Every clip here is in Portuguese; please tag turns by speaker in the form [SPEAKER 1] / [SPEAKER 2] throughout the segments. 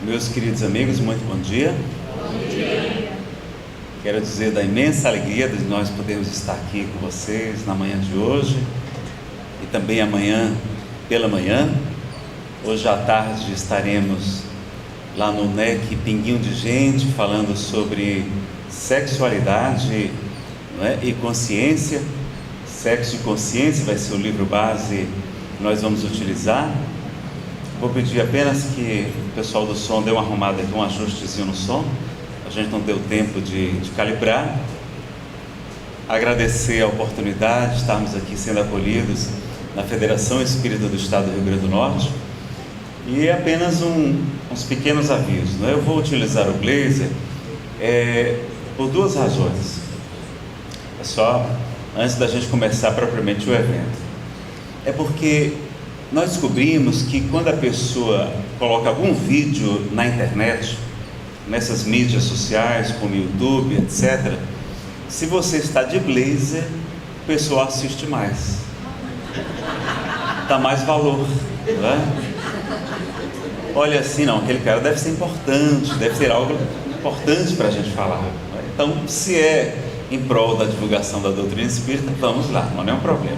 [SPEAKER 1] Meus queridos amigos, muito bom dia.
[SPEAKER 2] Bom dia.
[SPEAKER 1] Quero dizer da imensa alegria de nós podermos estar aqui com vocês na manhã de hoje e também amanhã pela manhã. Hoje à tarde estaremos lá no NEC Pinguinho de Gente falando sobre sexualidade, e consciência. Sexo e Consciência vai ser o livro base que nós vamos utilizar. Vou pedir apenas que o pessoal do som dê uma arrumada aqui, um ajustezinho no som. A gente não deu tempo de calibrar. Agradecer a oportunidade de estarmos aqui sendo acolhidos na Federação Espírita do Estado do Rio Grande do Norte. E apenas uns pequenos avisos. Eu vou utilizar o Blazer por duas razões. É só antes da gente começar propriamente o evento. É porque nós descobrimos que quando a pessoa coloca algum vídeo na internet, nessas mídias sociais como YouTube, etc., se você está de blazer, o pessoal assiste mais, dá mais valor, não é? Olha assim, não, aquele cara deve ser importante, deve ter algo importante para a gente falar. Então, se é em prol da divulgação da doutrina espírita, vamos lá, não é um problema.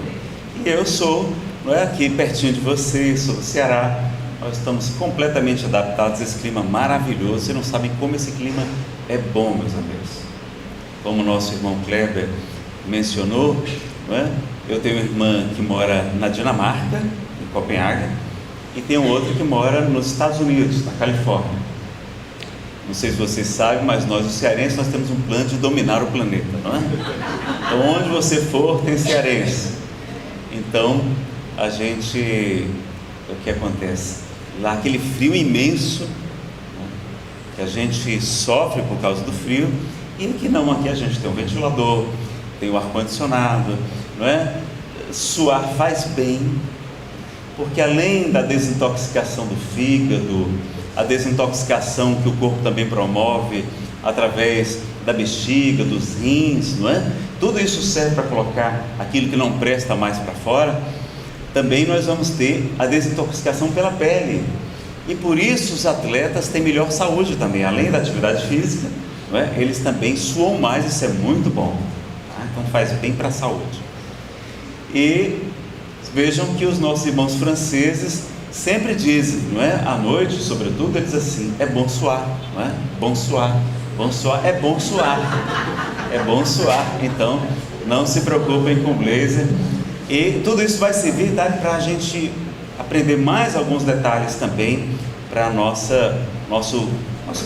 [SPEAKER 1] E eu sou aqui pertinho de vocês, sou do Ceará. Nós estamos completamente adaptados a esse clima maravilhoso. Vocês não sabem como esse clima é bom, meus amigos. Como o nosso irmão Kleber mencionou, eu tenho uma irmã que mora na Dinamarca, em Copenhague, e tenho outra que mora nos Estados Unidos, na Califórnia. Não sei se vocês sabem, mas nós, os cearenses, nós temos um plano de dominar o planeta, não é? Então, onde você for, tem cearense. Então, a gente, o que acontece? Lá aquele frio imenso, que a gente sofre por causa do frio, e aqui não, aqui a gente tem um ventilador, tem o ar-condicionado, não é? Suar faz bem, porque além da desintoxicação do fígado, a desintoxicação que o corpo também promove através da bexiga, dos rins, não é? Tudo isso serve para colocar aquilo que não presta mais para fora. Também nós vamos ter a desintoxicação pela pele, e por isso os atletas têm melhor saúde também, além da atividade física, não é? Eles também suam mais, isso é muito bom, tá? Então faz bem para a saúde. E vejam que os nossos irmãos franceses sempre dizem, não é? À noite, sobretudo, eles assim, é bom suar, não é? Bom suar, é bom suar, é bom suar. Então, não se preocupem com o blazer. E tudo isso vai servir, tá, para a gente aprender mais alguns detalhes também para nosso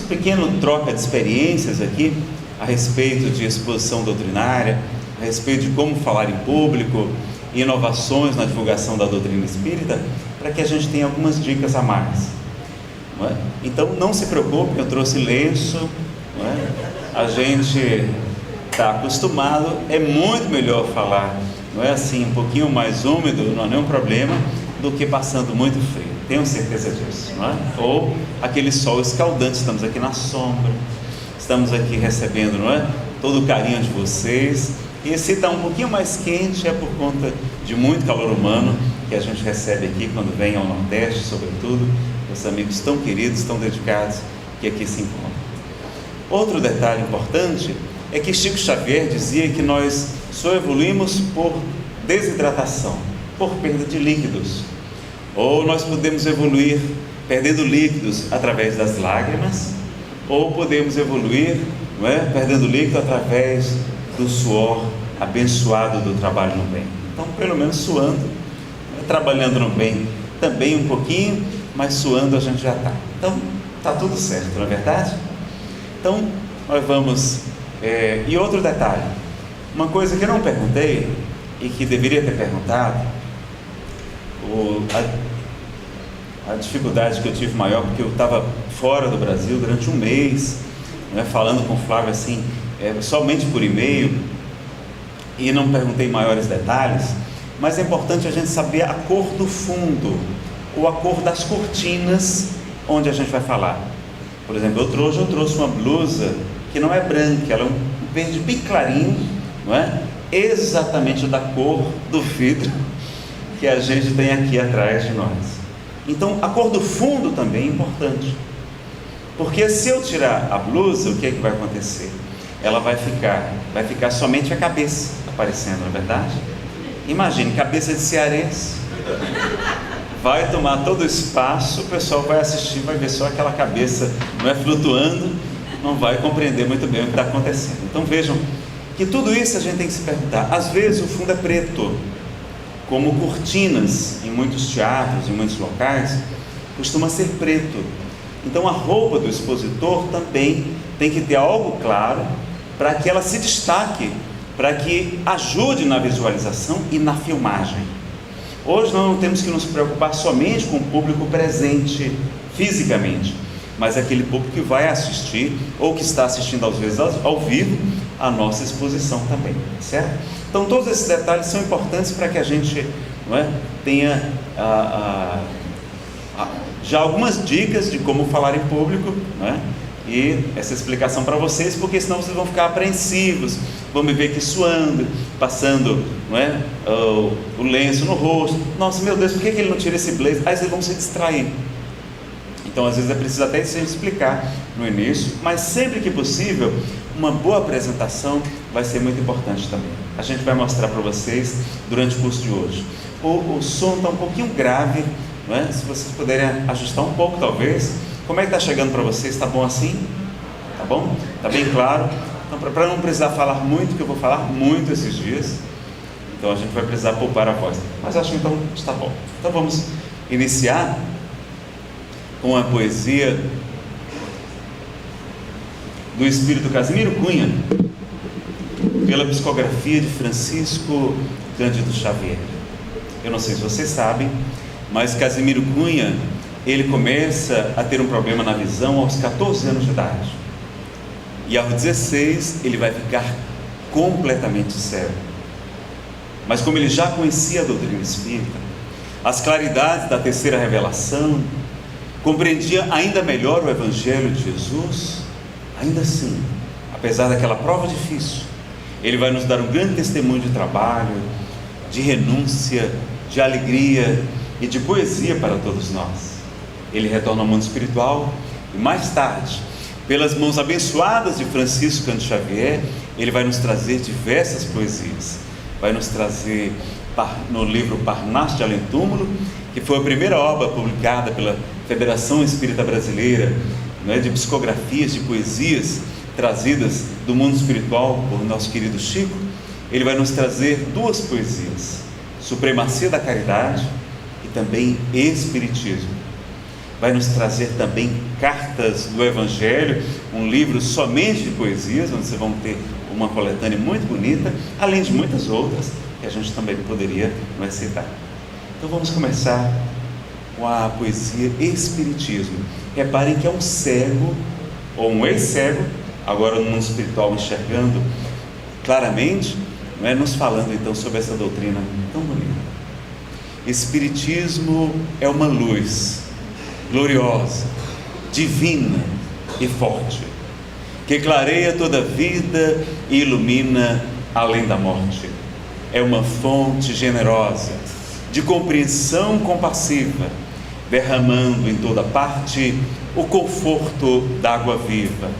[SPEAKER 1] pequeno troca de experiências aqui a respeito de exposição doutrinária, a respeito de como falar em público, inovações na divulgação da doutrina espírita, para que a gente tenha algumas dicas a mais, não é? Então não se preocupe, eu trouxe lenço, não é? A gente está acostumado, é muito melhor falar, não é assim, um pouquinho mais úmido, não há nenhum problema, do que passando muito frio, tenho certeza disso, não é? Ou aquele sol escaldante, estamos aqui na sombra, estamos aqui recebendo, não é? Todo o carinho de vocês. E se está um pouquinho mais quente, é por conta de muito calor humano que a gente recebe aqui quando vem ao Nordeste, sobretudo, os amigos tão queridos, tão dedicados, que aqui se encontram. Outro detalhe importante é que Chico Xavier dizia que nós só evoluímos por desidratação, por perda de líquidos, ou nós podemos evoluir perdendo líquidos através das lágrimas, ou podemos evoluir, não é? Perdendo líquido através do suor abençoado do trabalho no bem. Então, pelo menos suando, trabalhando no bem também um pouquinho, mas suando a gente já está. Então, está tudo certo, não é verdade? Então, nós vamos... E outro detalhe, uma coisa que eu não perguntei e que deveria ter perguntado, a dificuldade que eu tive maior, porque eu estava fora do Brasil durante um mês, falando com o Flávio assim, somente por e-mail, e não perguntei maiores detalhes, mas é importante a gente saber a cor do fundo, ou a cor das cortinas onde a gente vai falar. Por exemplo, hoje eu trouxe uma blusa que não é branca, ela é um verde bem clarinho, não é? Exatamente da cor do vidro que a gente tem aqui atrás de nós. Então, a cor do fundo também é importante. Porque se eu tirar a blusa, o que é que vai acontecer? Ela vai ficar somente a cabeça aparecendo, não é verdade? Imagine, cabeça de cearense, vai tomar todo o espaço, o pessoal vai assistir, vai ver só aquela cabeça, não é, flutuando, não vai compreender muito bem o que está acontecendo. Então vejam que tudo isso a gente tem que se perguntar. Às vezes o fundo é preto, como cortinas em muitos teatros, em muitos locais, costuma ser preto. Então a roupa do expositor também tem que ter algo claro para que ela se destaque, para que ajude na visualização e na filmagem. Hoje nós não temos que nos preocupar somente com o público presente fisicamente, mas aquele público que vai assistir ou que está assistindo às vezes ao vivo a nossa exposição também, certo? Então todos esses detalhes são importantes para que a gente, não é, tenha já algumas dicas de como falar em público, não é? E essa explicação para vocês, porque senão vocês vão ficar apreensivos, vão me ver aqui suando, passando, não é, o lenço no rosto. Nossa, meu Deus, por que ele não tira esse blazer? Aí vocês vão se distrair. Então às vezes é preciso até se explicar no início, mas sempre que possível, uma boa apresentação vai ser muito importante também. A gente vai mostrar para vocês durante o curso de hoje. O som está um pouquinho grave, não é? Se vocês puderem ajustar um pouco talvez. Como é que está chegando para vocês? Está bom assim? Tá bom? Está bem claro? Então, para não precisar falar muito, que eu vou falar muito esses dias, então a gente vai precisar poupar a voz, mas acho que então está bom. Então vamos iniciar com a poesia do Espírito Casimiro Cunha, pela psicografia de Francisco Cândido Xavier. Eu não sei se vocês sabem, mas Casimiro Cunha, ele começa a ter um problema na visão aos 14 anos de idade, e aos 16 ele vai ficar completamente cego. Mas como ele já conhecia a doutrina espírita, as claridades da terceira revelação, compreendia ainda melhor o Evangelho de Jesus, ainda assim, apesar daquela prova difícil, ele vai nos dar um grande testemunho de trabalho, de renúncia, de alegria e de poesia para todos nós. Ele retorna ao mundo espiritual e mais tarde, pelas mãos abençoadas de Francisco Cândido Xavier, ele vai nos trazer diversas poesias. Vai nos trazer no livro Parnaso de Além Túmulo, que foi a primeira obra publicada pela Federação Espírita Brasileira, não é, de psicografias, de poesias trazidas do mundo espiritual por nosso querido Chico. Ele vai nos trazer duas poesias: Supremacia da Caridade e também Espiritismo. Vai nos trazer também Cartas do Evangelho, um livro somente de poesias, onde vocês vão ter uma coletânea muito bonita, além de muitas outras que a gente também poderia citar. Então vamos começar com a poesia Espiritismo. Reparem que é um cego, ou um ex-cego, agora no mundo espiritual enxergando claramente, não é, nos falando então sobre essa doutrina tão bonita. Espiritismo é uma luz gloriosa, divina e forte, que clareia toda a vida e ilumina além da morte. É uma fonte generosa, de compreensão compassiva, derramando em toda parte o conforto da água viva.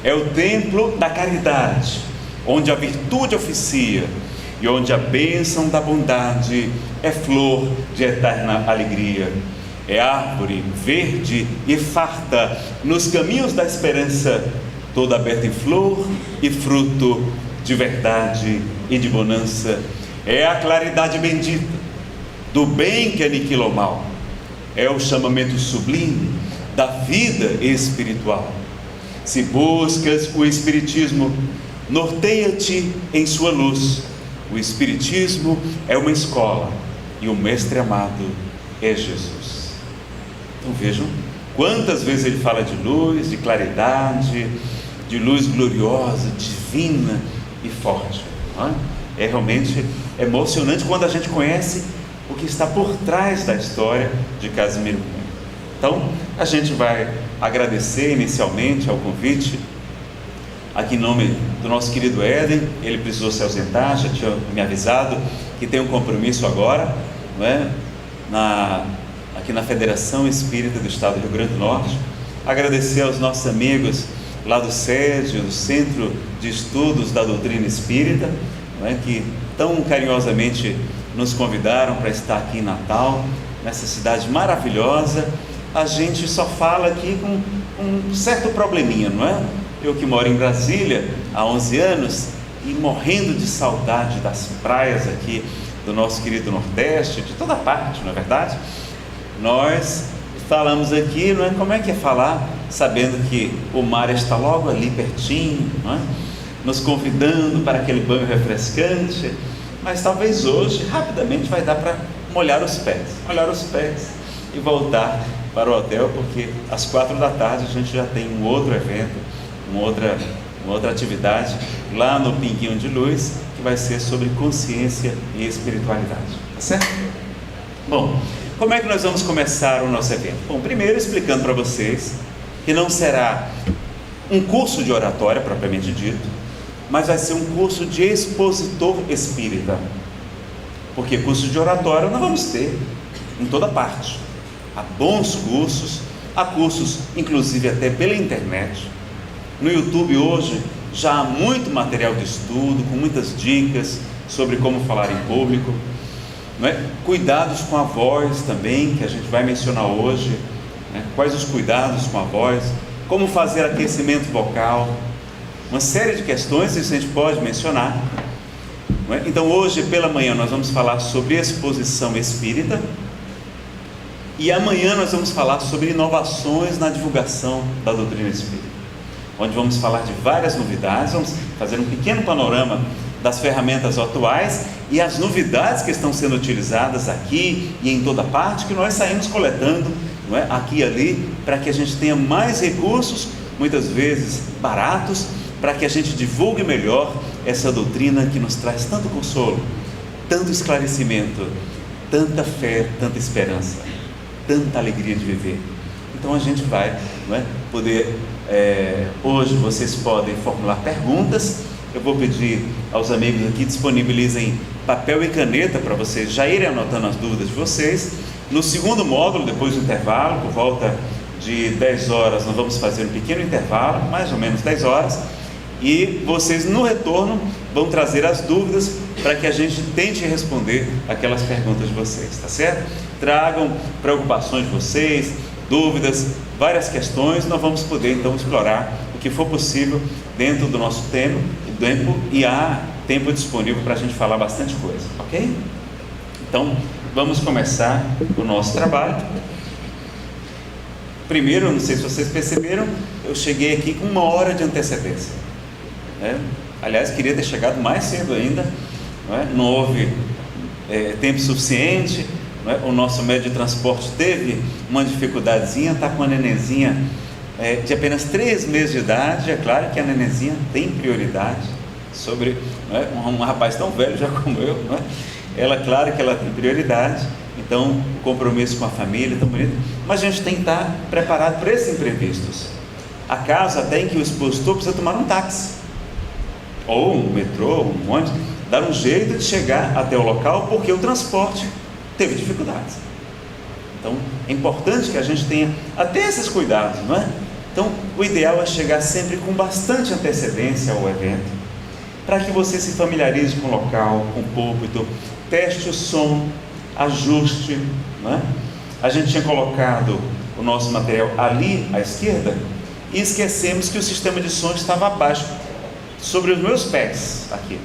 [SPEAKER 1] É o templo da caridade, onde a virtude oficia e onde a bênção da bondade é flor de eterna alegria. É árvore verde e farta nos caminhos da esperança, toda aberta em flor e fruto de verdade e de bonança. É a claridade bendita do bem que aniquila o mal. É o chamamento sublime da vida espiritual. Se buscas o Espiritismo, norteia-te em sua luz. O Espiritismo é uma escola e o mestre amado é Jesus. Então vejam quantas vezes ele fala de luz, de claridade, de luz gloriosa, divina e forte, não é? É realmente emocionante quando a gente conhece o que está por trás da história de Casimiro Cunha. Então a gente vai agradecer inicialmente ao convite, aqui em nome do nosso querido Éden. Ele precisou se ausentar, já tinha me avisado que tem um compromisso agora, não é? Aqui na Federação Espírita do Estado do Rio Grande do Norte, agradecer aos nossos amigos lá do SED, do Centro de Estudos da Doutrina Espírita, que tão carinhosamente nos convidaram para estar aqui em Natal, nessa cidade maravilhosa. A gente só fala aqui com um certo probleminha, não é? Eu que moro em Brasília há 11 anos e morrendo de saudade das praias aqui do nosso querido Nordeste, de toda parte, não é verdade? Nós falamos aqui, não é? Como é que é falar sabendo que o mar está logo ali pertinho, não é? Nos convidando para aquele banho refrescante, mas talvez hoje rapidamente vai dar para molhar os pés e voltar para o hotel, porque às 4 da tarde a gente já tem um outro evento, uma outra atividade lá no Pinguinho de Luz, que vai ser sobre consciência e espiritualidade, tá certo? Bom, como é que nós vamos começar o nosso evento? Bom, primeiro explicando para vocês que não será um curso de oratória propriamente dito, mas vai ser um curso de expositor espírita, porque curso de oratória nós vamos ter em toda parte. Há bons cursos, há cursos inclusive até pela internet. No YouTube hoje já há muito material de estudo, com muitas dicas sobre como falar em público, não é? Cuidados com a voz também, que a gente vai mencionar hoje, né? Quais os cuidados com a voz, como fazer aquecimento vocal, uma série de questões, isso a gente pode mencionar, não é? Então hoje pela manhã nós vamos falar sobre exposição espírita, e amanhã nós vamos falar sobre inovações na divulgação da doutrina espírita, onde vamos falar de várias novidades, vamos fazer um pequeno panorama das ferramentas atuais e as novidades que estão sendo utilizadas aqui e em toda parte, que nós saímos coletando, não é? Aqui e ali, para que a gente tenha mais recursos, muitas vezes baratos, para que a gente divulgue melhor essa doutrina que nos traz tanto consolo, tanto esclarecimento, tanta fé, tanta esperança, tanta alegria de viver. Então a gente vai, não é, poder, hoje vocês podem formular perguntas. Eu vou pedir aos amigos aqui, disponibilizem papel e caneta para vocês já irem anotando as dúvidas de vocês. No segundo módulo, depois do intervalo, por volta de 10 horas, nós vamos fazer um pequeno intervalo, mais ou menos 10 horas, e vocês no retorno vão trazer as dúvidas para que a gente tente responder aquelas perguntas de vocês, tá certo? Tragam preocupações de vocês, dúvidas, várias questões. Nós vamos poder então explorar o que for possível dentro do nosso tempo, e há tempo disponível para a gente falar bastante coisa, ok? Então vamos começar o nosso trabalho. Primeiro, não sei se vocês perceberam, eu cheguei aqui com 1 hora de antecedência, né? Aliás, queria ter chegado mais cedo ainda, não é? Não houve tempo suficiente, não é? O nosso meio de transporte teve uma dificuldadezinha, está com uma nenenzinha de apenas 3 meses de idade. É claro que a nenenzinha tem prioridade sobre, não é? Um rapaz tão velho já como eu, não é? Ela, claro que ela tem prioridade, então o compromisso com a família é tão bonito, mas a gente tem que estar preparado para esses imprevistos. Há casos até em que o expositor precisa tomar um táxi, ou um metrô, um ônibus, dar um jeito de chegar até o local, porque o transporte teve dificuldades. Então é importante que a gente tenha até esses cuidados, não é? Então o ideal é chegar sempre com bastante antecedência ao evento, para que você se familiarize com o local, com o púlpito, teste o som, ajuste, não é? A gente tinha colocado o nosso material ali à esquerda e esquecemos que o sistema de som estava abaixo, sobre os meus pés aqui.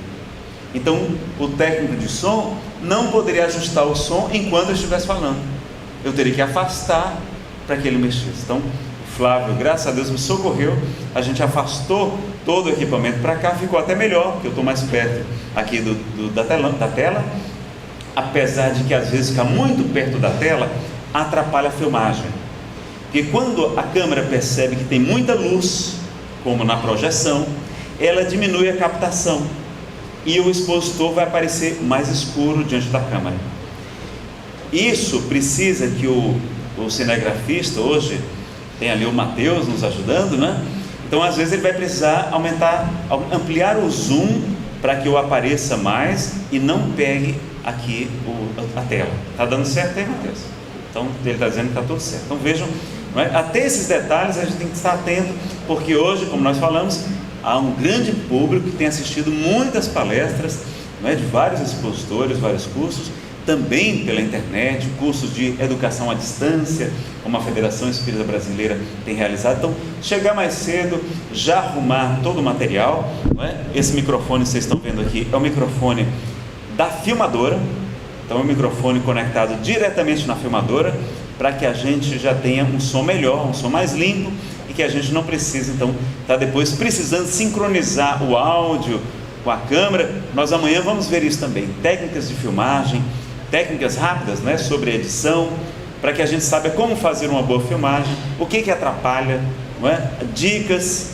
[SPEAKER 1] Então o técnico de som não poderia ajustar o som enquanto eu estivesse falando, eu teria que afastar para que ele mexesse. Então o Flávio, graças a Deus, me socorreu, a gente afastou todo o equipamento para cá, ficou até melhor, porque eu estou mais perto aqui da tela, apesar de que às vezes ficar muito perto da tela atrapalha a filmagem, porque quando a câmera percebe que tem muita luz, como na projeção, ela diminui a captação e o expositor vai aparecer mais escuro diante da câmera. Isso precisa que o cinegrafista, hoje tem ali o Mateus nos ajudando, né? Então às vezes ele vai precisar ampliar o zoom para que eu apareça mais e não pegue aqui a tela. Está dando certo aí, Mateus? Então ele está dizendo que está tudo certo. Então vejam não é? Até esses detalhes a gente tem que estar atento, porque hoje, como nós falamos, há um grande público que tem assistido muitas palestras, não é? De vários expositores, vários cursos, também pela internet, cursos de educação à distância, como a Federação Espírita Brasileira tem realizado. Então, chegar mais cedo, já arrumar todo o material, não é? Esse microfone que vocês estão vendo aqui é o microfone da filmadora, então é um microfone conectado diretamente na filmadora, para que a gente já tenha um som melhor, um som mais limpo, e que a gente não precise, então, estar depois precisando sincronizar o áudio com a câmera. Nós amanhã vamos ver isso também, técnicas de filmagem, técnicas rápidas, né, sobre edição, para que a gente saiba como fazer uma boa filmagem, o que atrapalha, não é? Dicas,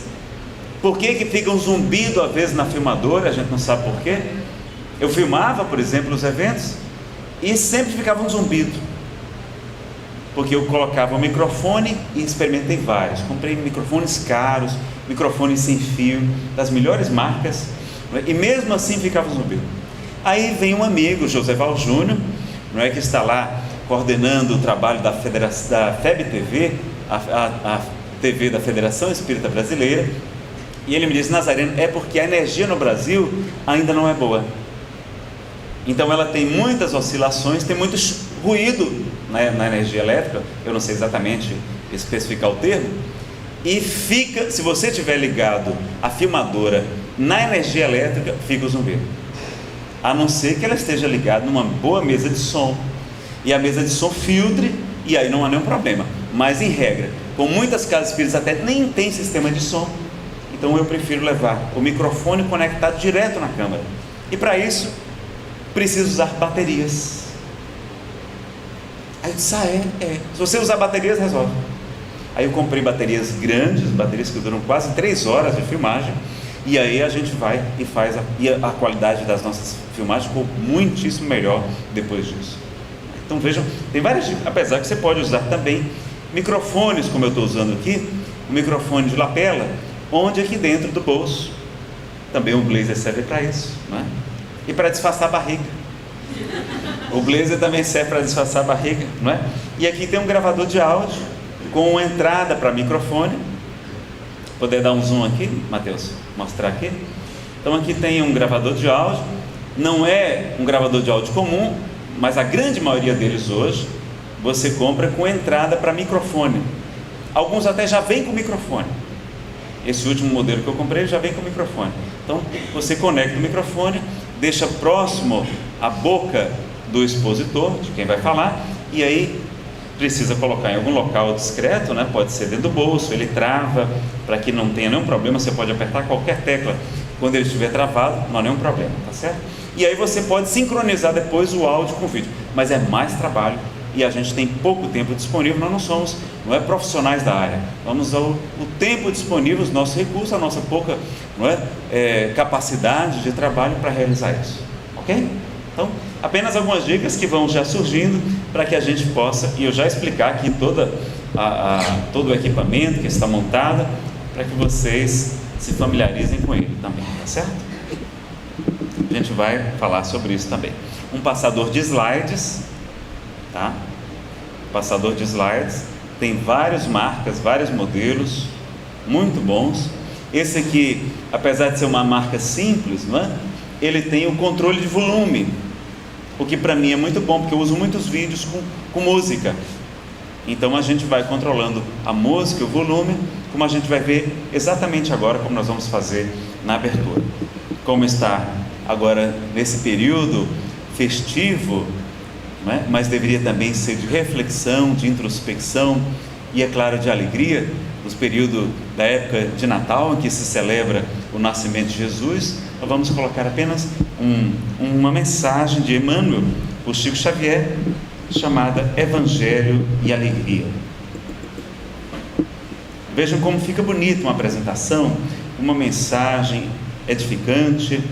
[SPEAKER 1] por que fica um zumbido às vezes na filmadora, a gente não sabe por quê. Eu filmava, por exemplo, os eventos, e sempre ficava um zumbido, porque eu colocava o microfone e experimentei vários, comprei microfones caros, microfones sem fio, das melhores marcas, não é? E mesmo assim ficava um zumbido. Aí vem um amigo, Joseval Júnior, não é, que está lá coordenando o trabalho da FEB TV, a TV da Federação Espírita Brasileira, e ele me disse: Nazareno, é porque a energia no Brasil ainda não é boa, então ela tem muitas oscilações, tem muito ruído, né, na energia elétrica, eu não sei exatamente especificar o termo, e fica, se você tiver ligado a filmadora na energia elétrica, fica o zumbido, a não ser que ela esteja ligada numa boa mesa de som, e a mesa de som filtre, e aí não há nenhum problema. Mas em regra, com muitas casas espíritas até nem tem sistema de som, então eu prefiro levar o microfone conectado direto na câmera, e para isso preciso usar baterias. Aí eu disse: se você usar baterias, resolve. Aí eu comprei baterias grandes, baterias que duram quase 3 horas de filmagem, e aí a gente vai e faz e a qualidade das nossas filmagens ficou muitíssimo melhor depois disso. Então vejam, tem várias dicas, apesar que você pode usar também microfones, como eu estou usando aqui, um microfone de lapela, onde aqui dentro do bolso, também o blazer serve para isso, não é? E para disfarçar a barriga, o blazer também serve para disfarçar a barriga, não é? E aqui tem um gravador de áudio, com uma entrada para microfone. Poder dar um zoom aqui, Mateus, mostrar aqui. Então aqui tem um gravador de áudio, não é um gravador de áudio comum, mas a grande maioria deles hoje você compra com entrada para microfone. Alguns até já vem com microfone. Esse último modelo que eu comprei já vem com microfone. Então você conecta o microfone, deixa próximo a boca do expositor, de quem vai falar, e aí precisa colocar em algum local discreto, né? Pode ser dentro do bolso, ele trava, para que não tenha nenhum problema. Você pode apertar qualquer tecla, quando ele estiver travado, não há nenhum problema, tá certo? E aí você pode sincronizar depois o áudio com o vídeo, mas é mais trabalho, e a gente tem pouco tempo disponível. Nós não é profissionais da área, vamos usar o tempo disponível, os nossos recursos, a nossa pouca, capacidade de trabalho para realizar isso, ok? Então, apenas algumas dicas que vão já surgindo, para que a gente possa, e eu já explicar aqui todo o equipamento que está montado, para que vocês se familiarizem com ele também, tá certo? A gente vai falar sobre isso também. Um passador de slides, tá? Passador de slides, tem várias marcas, vários modelos, muito bons. Esse aqui, apesar de ser uma marca simples, não é? Ele tem o controle de volume, o que para mim é muito bom, porque eu uso muitos vídeos com música. Então a gente vai controlando a música, o volume, como a gente vai ver exatamente agora, como nós vamos fazer na abertura. Como está agora nesse período festivo, não é? Mas deveria também ser de reflexão, de introspecção e, é claro, de alegria, nos períodos da época de Natal, em que se celebra o nascimento de Jesus. Nós vamos colocar apenas uma mensagem de Emmanuel, por Chico Xavier, chamada Evangelho e Alegria. Vejam como fica bonita uma apresentação, uma mensagem edificante,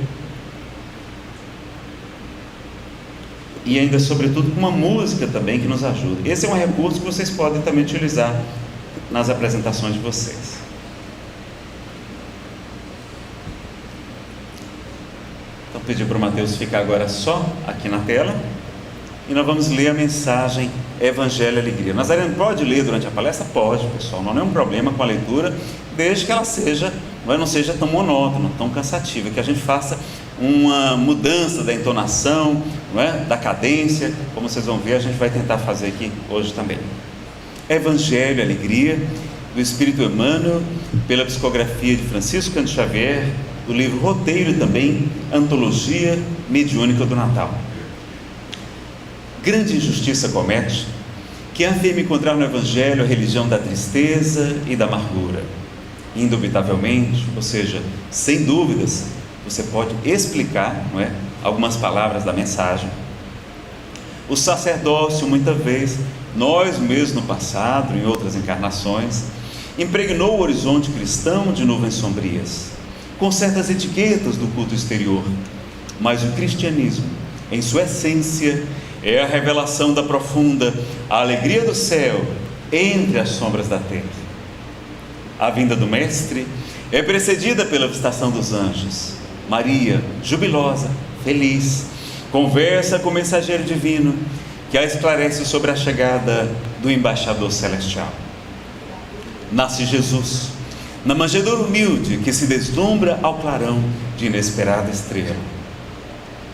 [SPEAKER 1] e ainda sobretudo com uma música também que nos ajuda. Esse é um recurso que vocês podem também utilizar nas apresentações de vocês. Então pedi para o Mateus ficar agora só aqui na tela, e nós vamos ler a mensagem Evangelho e Alegria. Nazareno pode ler durante a palestra? Pode, pessoal, não é um problema com a leitura, desde que ela não seja tão monótona, tão cansativa, que a gente faça uma mudança da entonação, não é? Da cadência, como vocês vão ver, a gente vai tentar fazer aqui hoje também. Evangelho e Alegria, do Espírito Emmanuel, pela psicografia de Francisco Cândido Xavier, do livro Roteiro e também Antologia Mediúnica do Natal. Grande injustiça comete quem afirma encontrar no Evangelho a religião da tristeza e da amargura. Indubitavelmente, ou seja, sem dúvidas, você pode explicar, não é, algumas palavras da mensagem. O sacerdócio, muitas vezes, nós mesmos no passado, em outras encarnações, impregnou o horizonte cristão de nuvens sombrias, com certas etiquetas do culto exterior, mas o cristianismo, em sua essência, é a revelação da profunda alegria do céu entre as sombras da terra. A vinda do Mestre é precedida pela visitação dos anjos. Maria, jubilosa, feliz, conversa com o mensageiro divino, que a esclarece sobre a chegada do embaixador celestial. Nasce Jesus, na manjedoura humilde que se deslumbra ao clarão de inesperada estrela.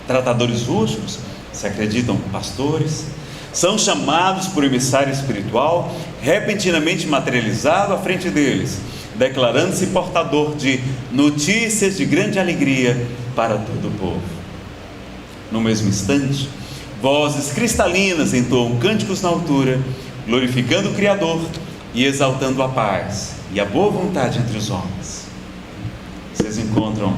[SPEAKER 1] Tratadores rústicos, se acreditam pastores, são chamados por emissário espiritual, repentinamente materializado à frente deles, declarando-se portador de notícias de grande alegria para todo o povo. No mesmo instante, vozes cristalinas entoam cânticos na altura, glorificando o Criador e exaltando a paz e a boa vontade entre os homens. Vocês encontram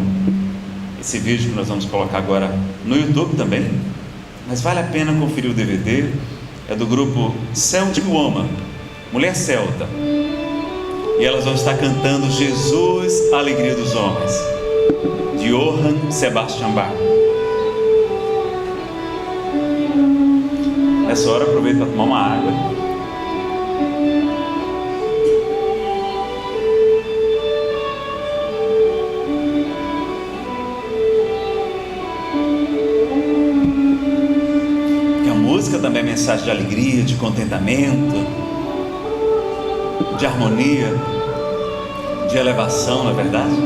[SPEAKER 1] esse vídeo que nós vamos colocar agora no YouTube também, mas vale a pena conferir o DVD. É do grupo Celtic Woman, Mulher Celta, e elas vão estar cantando Jesus, a Alegria dos Homens, de Johann Sebastian Bach. Nessa hora aproveita para tomar uma água. Também mensagem de alegria, de contentamento, de harmonia, de elevação, não é verdade?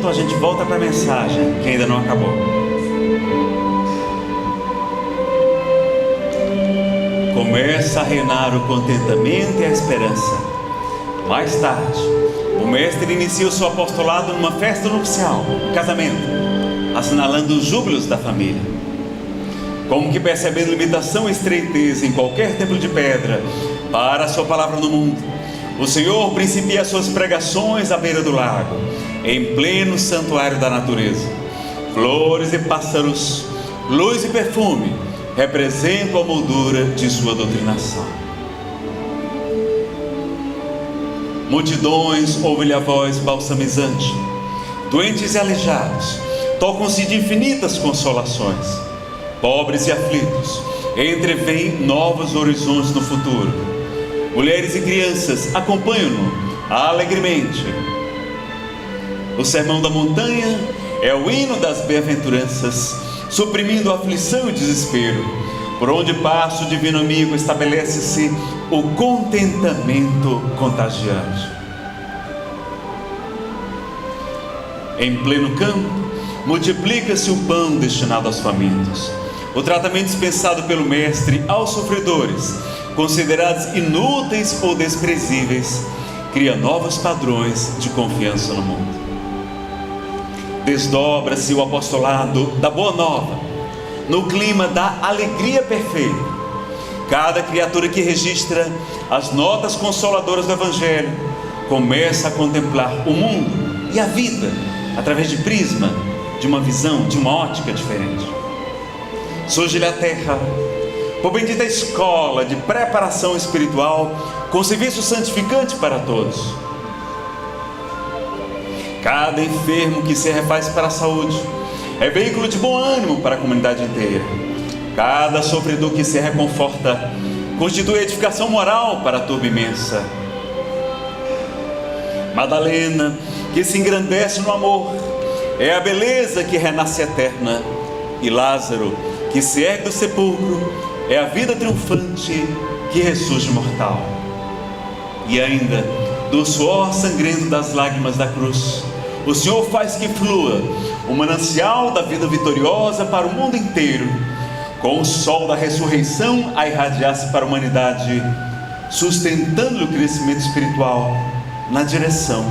[SPEAKER 1] A gente volta para a mensagem que ainda não acabou. Começa a reinar o contentamento e a esperança. Mais tarde, o Mestre inicia o seu apostolado numa festa nupcial, casamento, assinalando os júbilos da família. Como que percebendo limitação e estreiteza em qualquer templo de pedra para a sua palavra no mundo, o Senhor principia as suas pregações à beira do lago, em pleno santuário da natureza. Flores e pássaros, luz e perfume representam a moldura de sua doutrinação. Multidões ouvem-lhe a voz balsamizante. Doentes e aleijados tocam-se de infinitas consolações. Pobres e aflitos entreveem novos horizontes no futuro. Mulheres e crianças acompanham-no alegremente. O sermão da montanha é o hino das bem-aventuranças, suprimindo a aflição e desespero. Por onde passa o divino amigo, estabelece-se o contentamento contagiante. Em pleno campo, multiplica-se o pão destinado aos famintos. O tratamento dispensado pelo Mestre aos sofredores, considerados inúteis ou desprezíveis, cria novos padrões de confiança no mundo. Desdobra-se o apostolado da Boa Nova, no clima da alegria perfeita. Cada criatura que registra as notas consoladoras do Evangelho começa a contemplar o mundo e a vida através de prisma de uma visão, de uma ótica diferente. Surge-lhe a terra, por bendita escola de preparação espiritual, com serviço santificante para todos. Cada enfermo que se refaz para a saúde é veículo de bom ânimo para a comunidade inteira. Cada sofredor que se reconforta constitui edificação moral para a turba imensa. Madalena, que se engrandece no amor, é a beleza que renasce eterna. E Lázaro, que se ergue do sepulcro, é a vida triunfante que ressurge mortal. E ainda, do suor sangrento das lágrimas da cruz, o Senhor faz que flua o manancial da vida vitoriosa para o mundo inteiro, com o sol da ressurreição a irradiar-se para a humanidade, sustentando o crescimento espiritual na direção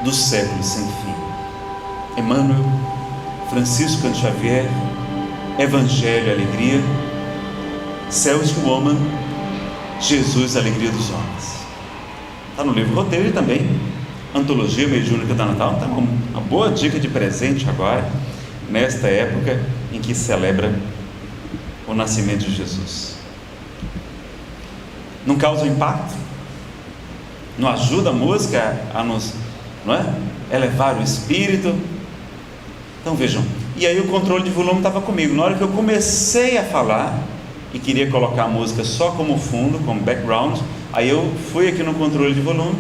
[SPEAKER 1] dos séculos sem fim. Emmanuel, Francisco Cândido Xavier, Evangelho, Alegria, Celso Woman, Jesus, Alegria dos Homens. Está no livro Roteiro e também Antologia Mediúnica da Natal. Então, uma boa dica de presente agora, nesta época em que celebra o nascimento de Jesus. Não causa impacto? Não ajuda a música a nos, não é, elevar o espírito? Então vejam, e aí o controle de volume estava comigo. Na hora que eu comecei a falar e queria colocar a música só como fundo, como background, aí eu fui aqui no controle de volume,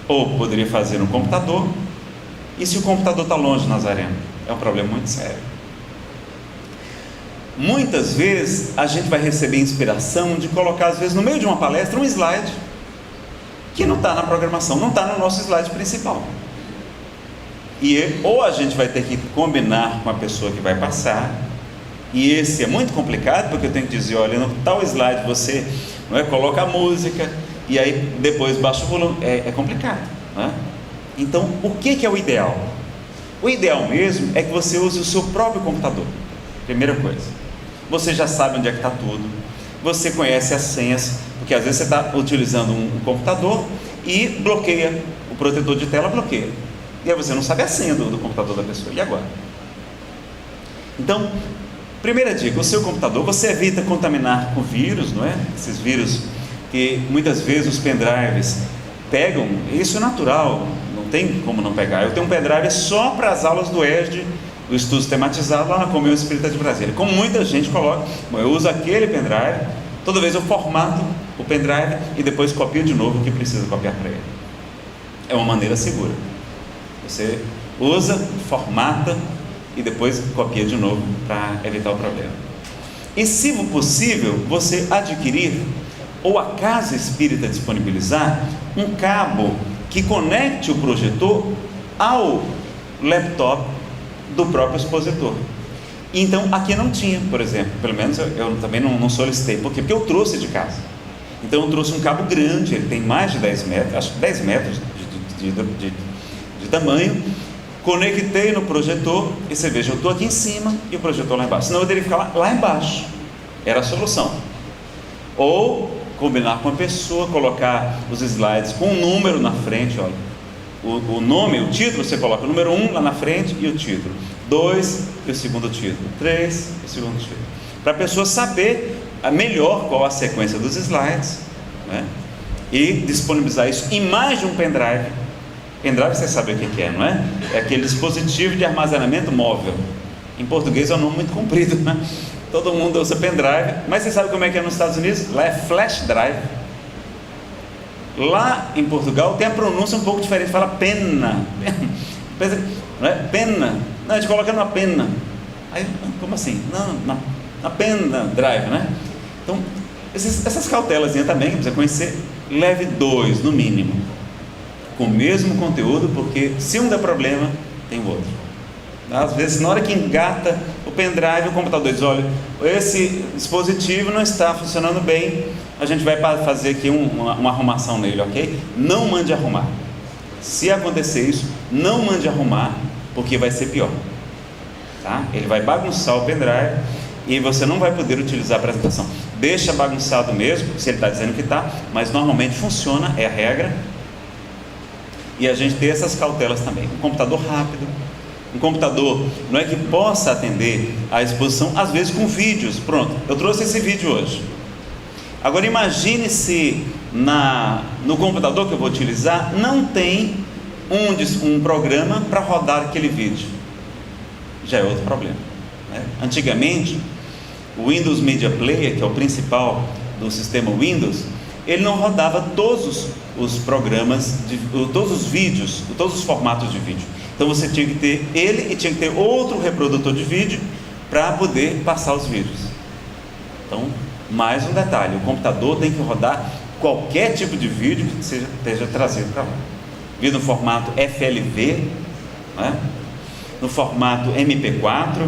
[SPEAKER 1] ou poderia fazer no computador. E se o computador está longe, Nazareno? É um problema muito sério. Muitas vezes a gente vai receber inspiração de colocar, às vezes, no meio de uma palestra, um slide que não está na programação, não está no nosso slide principal. E ou a gente vai ter que combinar com a pessoa que vai passar, e esse é muito complicado, porque eu tenho que dizer, olha, no tal slide você, não é, coloca a música, e aí depois baixa o volume. É complicado, não é? Então, o que é o ideal? O ideal mesmo é que você use o seu próprio computador. Primeira coisa, você já sabe onde é que está tudo, você conhece as senhas, porque às vezes você está utilizando um computador e bloqueia, o protetor de tela bloqueia, e aí você não sabe a senha do computador da pessoa, e agora? Então, primeira dica, o seu computador, você evita contaminar com vírus, não é? Esses vírus que muitas vezes os pendrives pegam, isso é natural, não tem como não pegar. Eu tenho um pendrive só para as aulas do ESD, do estudo sistematizado, lá na Comunhão Espírita de Brasília. Como muita gente coloca, eu uso aquele pendrive, toda vez eu formato o pendrive e depois copio de novo o que precisa copiar para ele. É uma maneira segura. Você usa, formata e depois copia de novo para evitar o problema. E se possível, você adquirir, ou a casa espírita disponibilizar, um cabo que conecte o projetor ao laptop do próprio expositor. Então aqui não tinha, por exemplo, pelo menos eu também não solicitei. Por quê? Porque eu trouxe de casa. Então eu trouxe um cabo grande, ele tem mais de 10 metros, acho que 10 metros de tamanho. Conectei no projetor, e você veja, eu estou aqui em cima e o projetor lá embaixo, senão eu teria que ficar lá embaixo. Era a solução. Ou combinar com a pessoa, colocar os slides com um número na frente, olha, o nome, o título, você coloca o número 1 lá na frente e o título, 2 e o segundo título, 3 e o segundo título, para a pessoa saber melhor qual a sequência dos slides, né? E disponibilizar isso em mais de um pendrive. Pendrive você sabe o que é, não é? É aquele dispositivo de armazenamento móvel. Em português é um nome muito comprido, né? Todo mundo usa pendrive, mas você sabe como é que é nos Estados Unidos? Lá é flash drive. Lá em Portugal tem a pronúncia um pouco diferente, fala pena. Não é? Pena. Não, a gente coloca numa pena. Aí, como assim? Não, na pena drive, né? Então, essas cautelazinhas também que precisa conhecer, leve 2 no mínimo, com o mesmo conteúdo, porque se um der problema, tem o outro. Às vezes, na hora que engata o pendrive, o computador diz, olha, esse dispositivo não está funcionando bem, a gente vai fazer aqui uma arrumação nele, ok? Não mande arrumar. Se acontecer isso, não mande arrumar, porque vai ser pior, tá? Ele vai bagunçar o pendrive e você não vai poder utilizar a apresentação. Deixa bagunçado mesmo, se ele está dizendo que está, mas normalmente funciona, é a regra. E a gente tem essas cautelas também. Um computador rápido, um computador, não é, que possa atender à exposição, às vezes com vídeos. Pronto, eu trouxe esse vídeo hoje. Agora imagine se no computador que eu vou utilizar não tem um programa para rodar aquele vídeo. Já é outro problema, né? Antigamente, o Windows Media Player, que é o principal do sistema Windows, ele não rodava todos os programas, todos os vídeos, todos os formatos de vídeo. Então você tinha que ter ele e tinha que ter outro reprodutor de vídeo para poder passar os vídeos. Então, mais um detalhe: o computador tem que rodar qualquer tipo de vídeo que esteja trazido para lá. Vídeo no formato FLV, né? No formato MP4,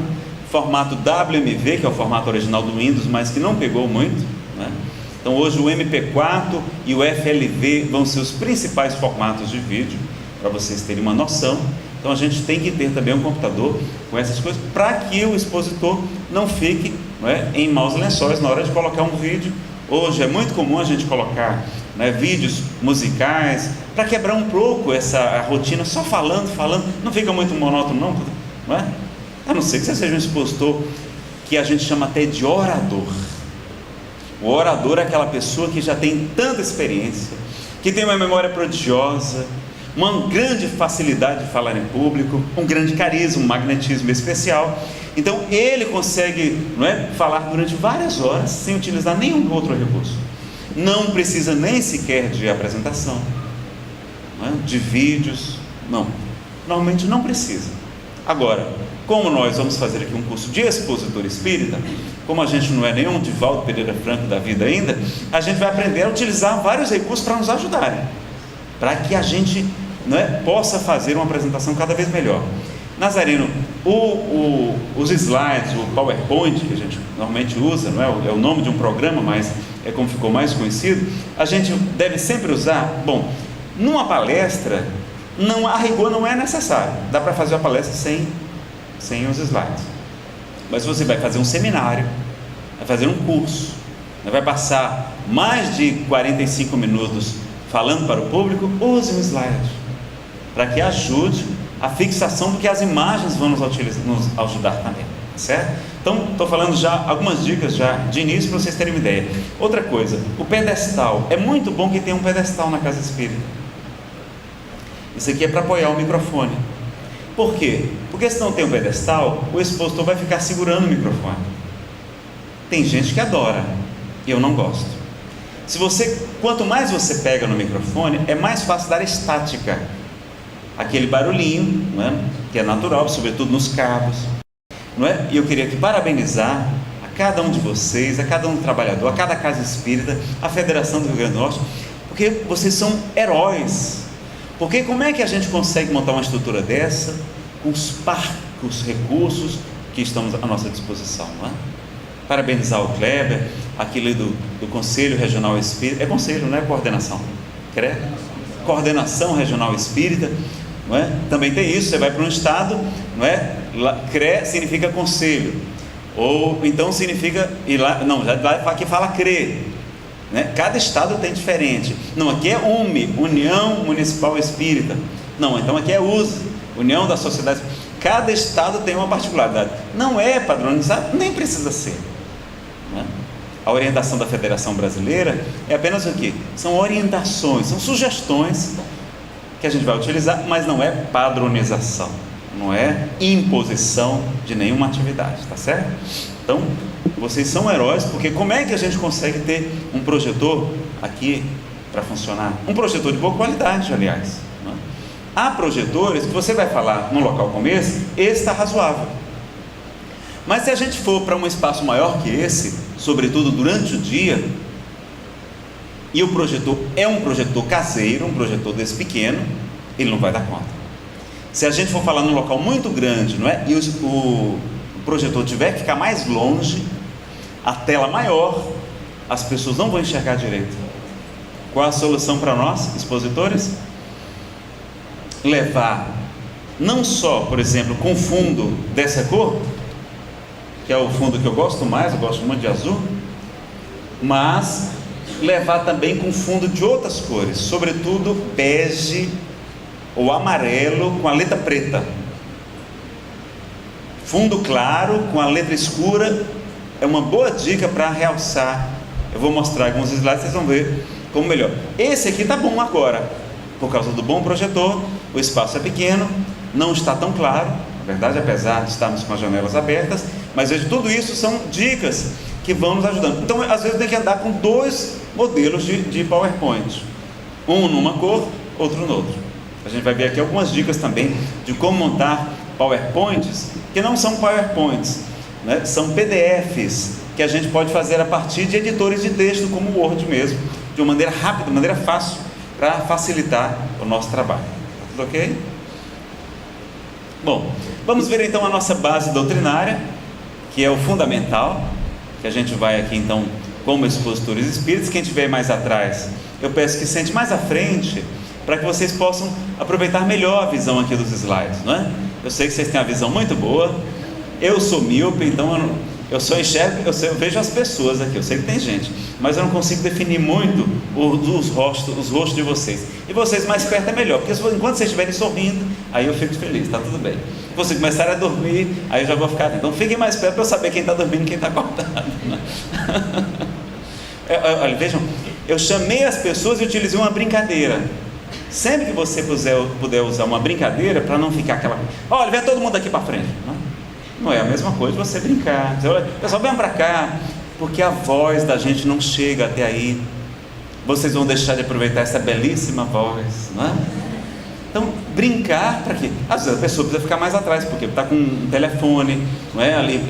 [SPEAKER 1] formato WMV, que é o formato original do Windows, mas que não pegou muito, né? Então hoje o MP4 e o FLV vão ser os principais formatos de vídeo, para vocês terem uma noção. Então a gente tem que ter também um computador com essas coisas, para que o expositor não fique, não é, em maus lençóis na hora de colocar um vídeo. Hoje é muito comum a gente colocar, né, vídeos musicais, para quebrar um pouco a rotina, só falando, não fica muito monótono não é? A não ser que você seja um expositor que a gente chama até de orador. O orador é aquela pessoa que já tem tanta experiência, que tem uma memória prodigiosa, uma grande facilidade de falar em público, um grande carisma, um magnetismo especial. Então ele consegue, não é, falar durante várias horas sem utilizar nenhum outro recurso. Não precisa nem sequer de apresentação, não é, de vídeos, não. Normalmente não precisa. Agora, como nós vamos fazer aqui um curso de expositor espírita, como a gente não é nenhum Divaldo Pereira Franco da vida ainda, a gente vai aprender a utilizar vários recursos para nos ajudarem, para que a gente, não é, possa fazer uma apresentação cada vez melhor. Nazareno, os slides, o PowerPoint que a gente normalmente usa, não é o nome de um programa, mas é como ficou mais conhecido, a gente deve sempre usar. Bom, numa palestra, a rigor não é necessário, dá para fazer a palestra sem os slides. Mas você vai fazer um seminário, vai fazer um curso, vai passar mais de 45 minutos falando para o público, use um slide, para que ajude a fixação do que as imagens vão nos ajudar também, certo? Então, estou falando já algumas dicas já de início para vocês terem uma ideia. Outra coisa, o pedestal, é muito bom que tenha um pedestal na casa espírita. Isso aqui é para apoiar o microfone. Por quê? Porque se não tem um pedestal, o expositor vai ficar segurando o microfone. Tem gente que adora, eu não gosto. Quanto mais você pega no microfone, é mais fácil dar estática, aquele barulhinho, não é, que é natural, sobretudo nos cabos, não é? E eu queria aqui parabenizar a cada um de vocês, a cada um trabalhador, a cada casa espírita, a Federação do Rio Grande do Norte, porque vocês são heróis. Porque como é que a gente consegue montar uma estrutura dessa com os parcos recursos que estão à nossa disposição, não é? Parabenizar o Kleber, aquele do Conselho Regional Espírita, é conselho, não é coordenação, coordenação regional espírita, não é? Também tem isso, você vai para um estado, não é? CRE significa conselho, ou então significa, aqui fala CRE, né? Cada estado tem diferente. Não, aqui é União Municipal Espírita. Não, então aqui é USE, União da Sociedade. Cada estado tem uma particularidade. Não é padronizado, nem precisa ser, né? A orientação da Federação Brasileira é apenas o quê? São orientações, são sugestões que a gente vai utilizar, mas não é padronização, não é imposição de nenhuma atividade, tá certo? Então, vocês são heróis, porque como é que a gente consegue ter um projetor aqui para funcionar? Um projetor de boa qualidade, aliás, né? Há projetores que você vai falar num local como esse está razoável. Mas se a gente for para um espaço maior que esse, sobretudo durante o dia, e o projetor é um projetor caseiro, um projetor desse pequeno, ele não vai dar conta. Se a gente for falar num local muito grande, não é? E o projetor tiver que ficar mais longe, a tela maior, as pessoas não vão enxergar direito. Qual a solução para nós, expositores? Levar não só, por exemplo, com fundo dessa cor, que é o fundo que eu gosto mais, eu gosto muito de azul, mas levar também com fundo de outras cores, sobretudo bege ou amarelo com a letra preta. Fundo claro com a letra escura é uma boa dica para realçar. Eu vou mostrar alguns slides, vocês vão ver como melhor. Esse aqui está bom agora, por causa do bom projetor. O espaço é pequeno, não está tão claro, na verdade, apesar de estarmos com as janelas abertas, mas veja, tudo isso são dicas que vão nos ajudando. Então, às vezes tem que andar com dois modelos de PowerPoint, um numa cor, outro no outro. A gente vai ver aqui algumas dicas também de como montar PowerPoints, que não são PowerPoints, né? São PDFs que a gente pode fazer a partir de editores de texto, como o Word mesmo, de uma maneira rápida, de uma maneira fácil, para facilitar o nosso trabalho. Tudo ok? Bom, vamos ver então a nossa base doutrinária, que é o fundamental, que a gente vai aqui então como expositores espíritas. Quem estiver mais atrás, eu peço que sente mais à frente, para que vocês possam aproveitar melhor a visão aqui dos slides, não é? Eu sei que vocês têm uma visão muito boa, eu sou míope, então eu só enxergo, eu vejo as pessoas aqui, eu sei que tem gente, mas eu não consigo definir muito os rostos de vocês. E vocês mais perto é melhor, porque enquanto vocês estiverem sorrindo, aí eu fico feliz, está tudo bem. Se vocês começarem a dormir, aí eu já vou ficar. Então fiquem mais perto para eu saber quem está dormindo e quem está acordado. Olha, vejam, eu chamei as pessoas e utilizei uma brincadeira. Sempre que você puder usar uma brincadeira, para não ficar aquela... Olha, vem todo mundo aqui para frente. Não é a mesma coisa de você brincar, dizer, olha, pessoal, vem para cá, porque a voz da gente não chega até aí. Vocês vão deixar de aproveitar essa belíssima voz, não é? Então, brincar para quê? Às vezes a pessoa precisa ficar mais atrás, porque está com um telefone, não é? Ali,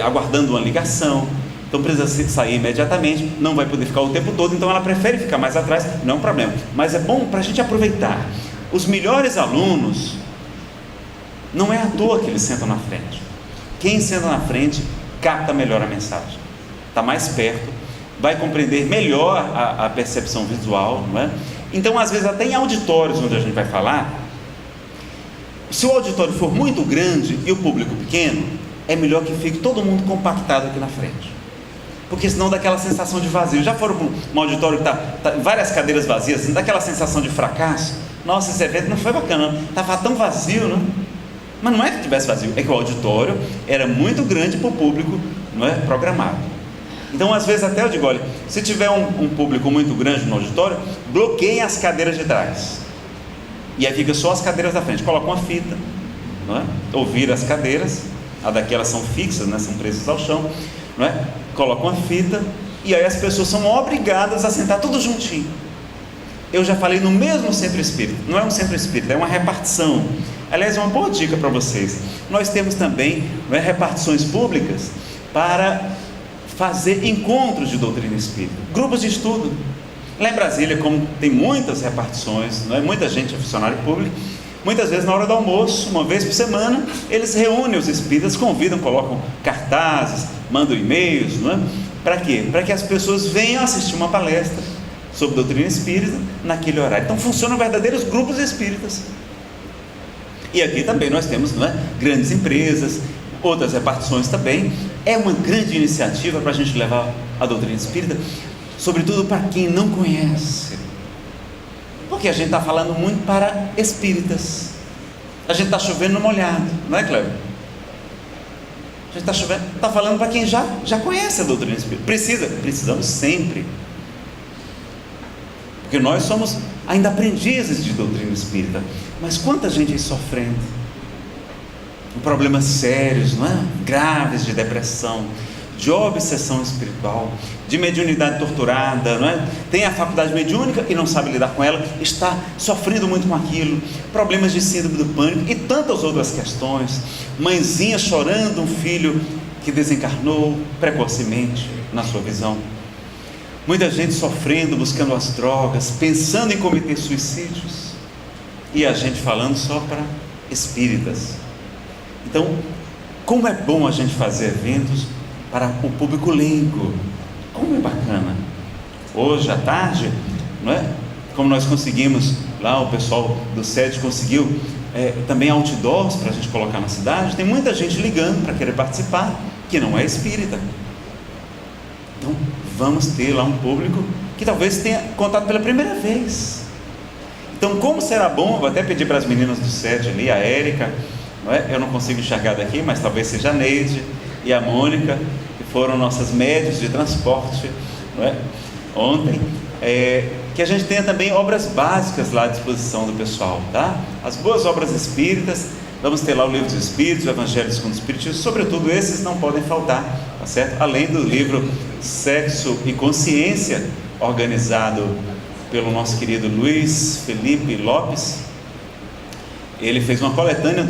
[SPEAKER 1] aguardando uma ligação, então precisa sair imediatamente, não vai poder ficar o tempo todo, então ela prefere ficar mais atrás, não é um problema, mas é bom para a gente aproveitar. Os melhores alunos, não é à toa que eles sentam na frente. Quem senta na frente capta melhor a mensagem, está mais perto, vai compreender melhor a percepção visual, não é? Então, às vezes, até em auditórios onde a gente vai falar, se o auditório for muito grande e o público pequeno, é melhor que fique todo mundo compactado aqui na frente, porque senão dá aquela sensação de vazio. Já foram para um auditório que está várias cadeiras vazias, assim, dá aquela sensação de fracasso? Nossa, esse evento não foi bacana, estava tão vazio, não? Mas não é que tivesse vazio, é que o auditório era muito grande para o público, não é, programado. Então, às vezes até eu digo, olha, se tiver um público muito grande no auditório, bloqueiem as cadeiras de trás, e aí fica só as cadeiras da frente, coloca uma fita, não é? Ou vira as cadeiras, a daqui elas são fixas, né? São presas ao chão, não é? Coloca uma fita, e aí as pessoas são obrigadas a sentar tudo juntinho. Eu já falei no mesmo centro espírita, não é um centro espírita, é uma repartição. Aliás, é uma boa dica para vocês. Nós temos também, não é, repartições públicas para fazer encontros de doutrina espírita, grupos de estudo. Lá em Brasília, como tem muitas repartições, não é, muita gente é funcionário público, muitas vezes na hora do almoço, uma vez por semana, eles reúnem os espíritas, convidam, colocam cartazes, mandam e-mails, não é? Para quê? Para que as pessoas venham assistir uma palestra sobre doutrina espírita naquele horário. Então funcionam verdadeiros grupos espíritas. E aqui também nós temos, não é, grandes empresas, outras repartições também. É uma grande iniciativa para a gente levar a doutrina espírita, sobretudo para quem não conhece, porque a gente está falando muito para espíritas. A gente está chovendo no molhado, não é, Cleber? A gente está falando para quem já conhece a doutrina espírita. Precisamos sempre, porque nós somos ainda aprendizes de doutrina espírita, mas quanta gente aí sofrendo, com problemas sérios, não é? Graves, de depressão, de obsessão espiritual, de mediunidade torturada, não é? Tem a faculdade mediúnica e não sabe lidar com ela, está sofrendo muito com aquilo, problemas de síndrome do pânico e tantas outras questões, mãezinha chorando um filho que desencarnou precocemente, na sua visão. Muita gente sofrendo, buscando as drogas, pensando em cometer suicídios, e a gente falando só para espíritas. Então, como é bom a gente fazer eventos para o público leigo, como é bacana. Hoje à tarde, não é? Como nós conseguimos, lá o pessoal do SED conseguiu também outdoors para a gente colocar na cidade, tem muita gente ligando para querer participar, que não é espírita. Então, vamos ter lá um público que talvez tenha contato pela primeira vez. Então, como será bom, vou até pedir para as meninas do SED ali, a Érica, não é? Eu não consigo enxergar daqui, mas talvez seja a Neide e a Mônica, que foram nossas médios de transporte, não é? Ontem, que a gente tenha também obras básicas lá à disposição do pessoal, tá? As boas obras espíritas, vamos ter lá o Livro dos Espíritos, o Evangelho segundo o Espiritismo, sobretudo esses não podem faltar, tá certo? Além do livro Sexo e Consciência, organizado pelo nosso querido Luiz Felipe Lopes. Ele fez uma coletânea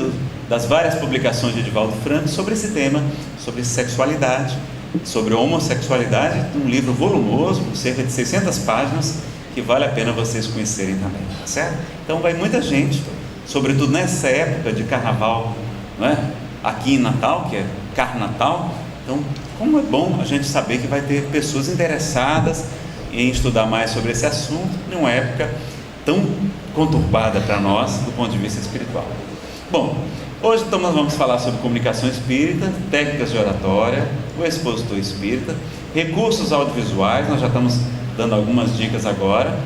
[SPEAKER 1] das várias publicações de Divaldo Franco sobre esse tema, sobre sexualidade, sobre homossexualidade, um livro volumoso, com cerca de 600 páginas, que vale a pena vocês conhecerem também, tá certo? Então vai muita gente, sobretudo nessa época de carnaval, não é? Aqui em Natal, que é Carnatal. Então, como é bom a gente saber que vai ter pessoas interessadas em estudar mais sobre esse assunto, numa época tão conturbada para nós, do ponto de vista espiritual. Bom, hoje então nós vamos falar sobre comunicação espírita, técnicas de oratória, o expositor espírita, recursos audiovisuais, nós já estamos dando algumas dicas agora,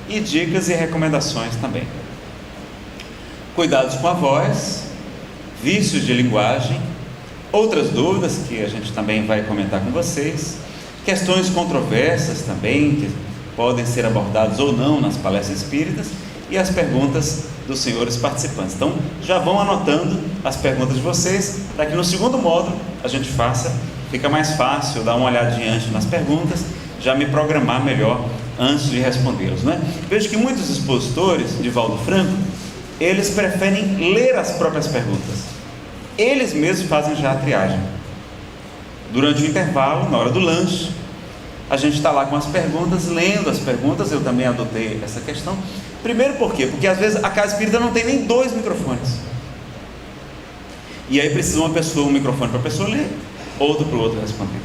[SPEAKER 1] e dicas e recomendações também. Cuidados com a voz, vícios de linguagem, outras dúvidas que a gente também vai comentar com vocês, questões controversas também, que podem ser abordadas ou não nas palestras espíritas, e as perguntas dos senhores participantes. Então, já vão anotando as perguntas de vocês, para que no segundo módulo a gente faça, fica mais fácil dar uma olhadinha antes nas perguntas, já me programar melhor antes de respondê-los, né? Vejo que muitos expositores de Divaldo Franco, eles preferem ler as próprias perguntas. Eles mesmos fazem já a triagem. Durante o intervalo, na hora do lanche, a gente está lá com as perguntas, lendo as perguntas. Eu também adotei essa questão. Primeiro por quê? Porque às vezes a casa espírita não tem nem 2 microfones. E aí precisa uma pessoa, um microfone para a pessoa ler, outro para o outro responder.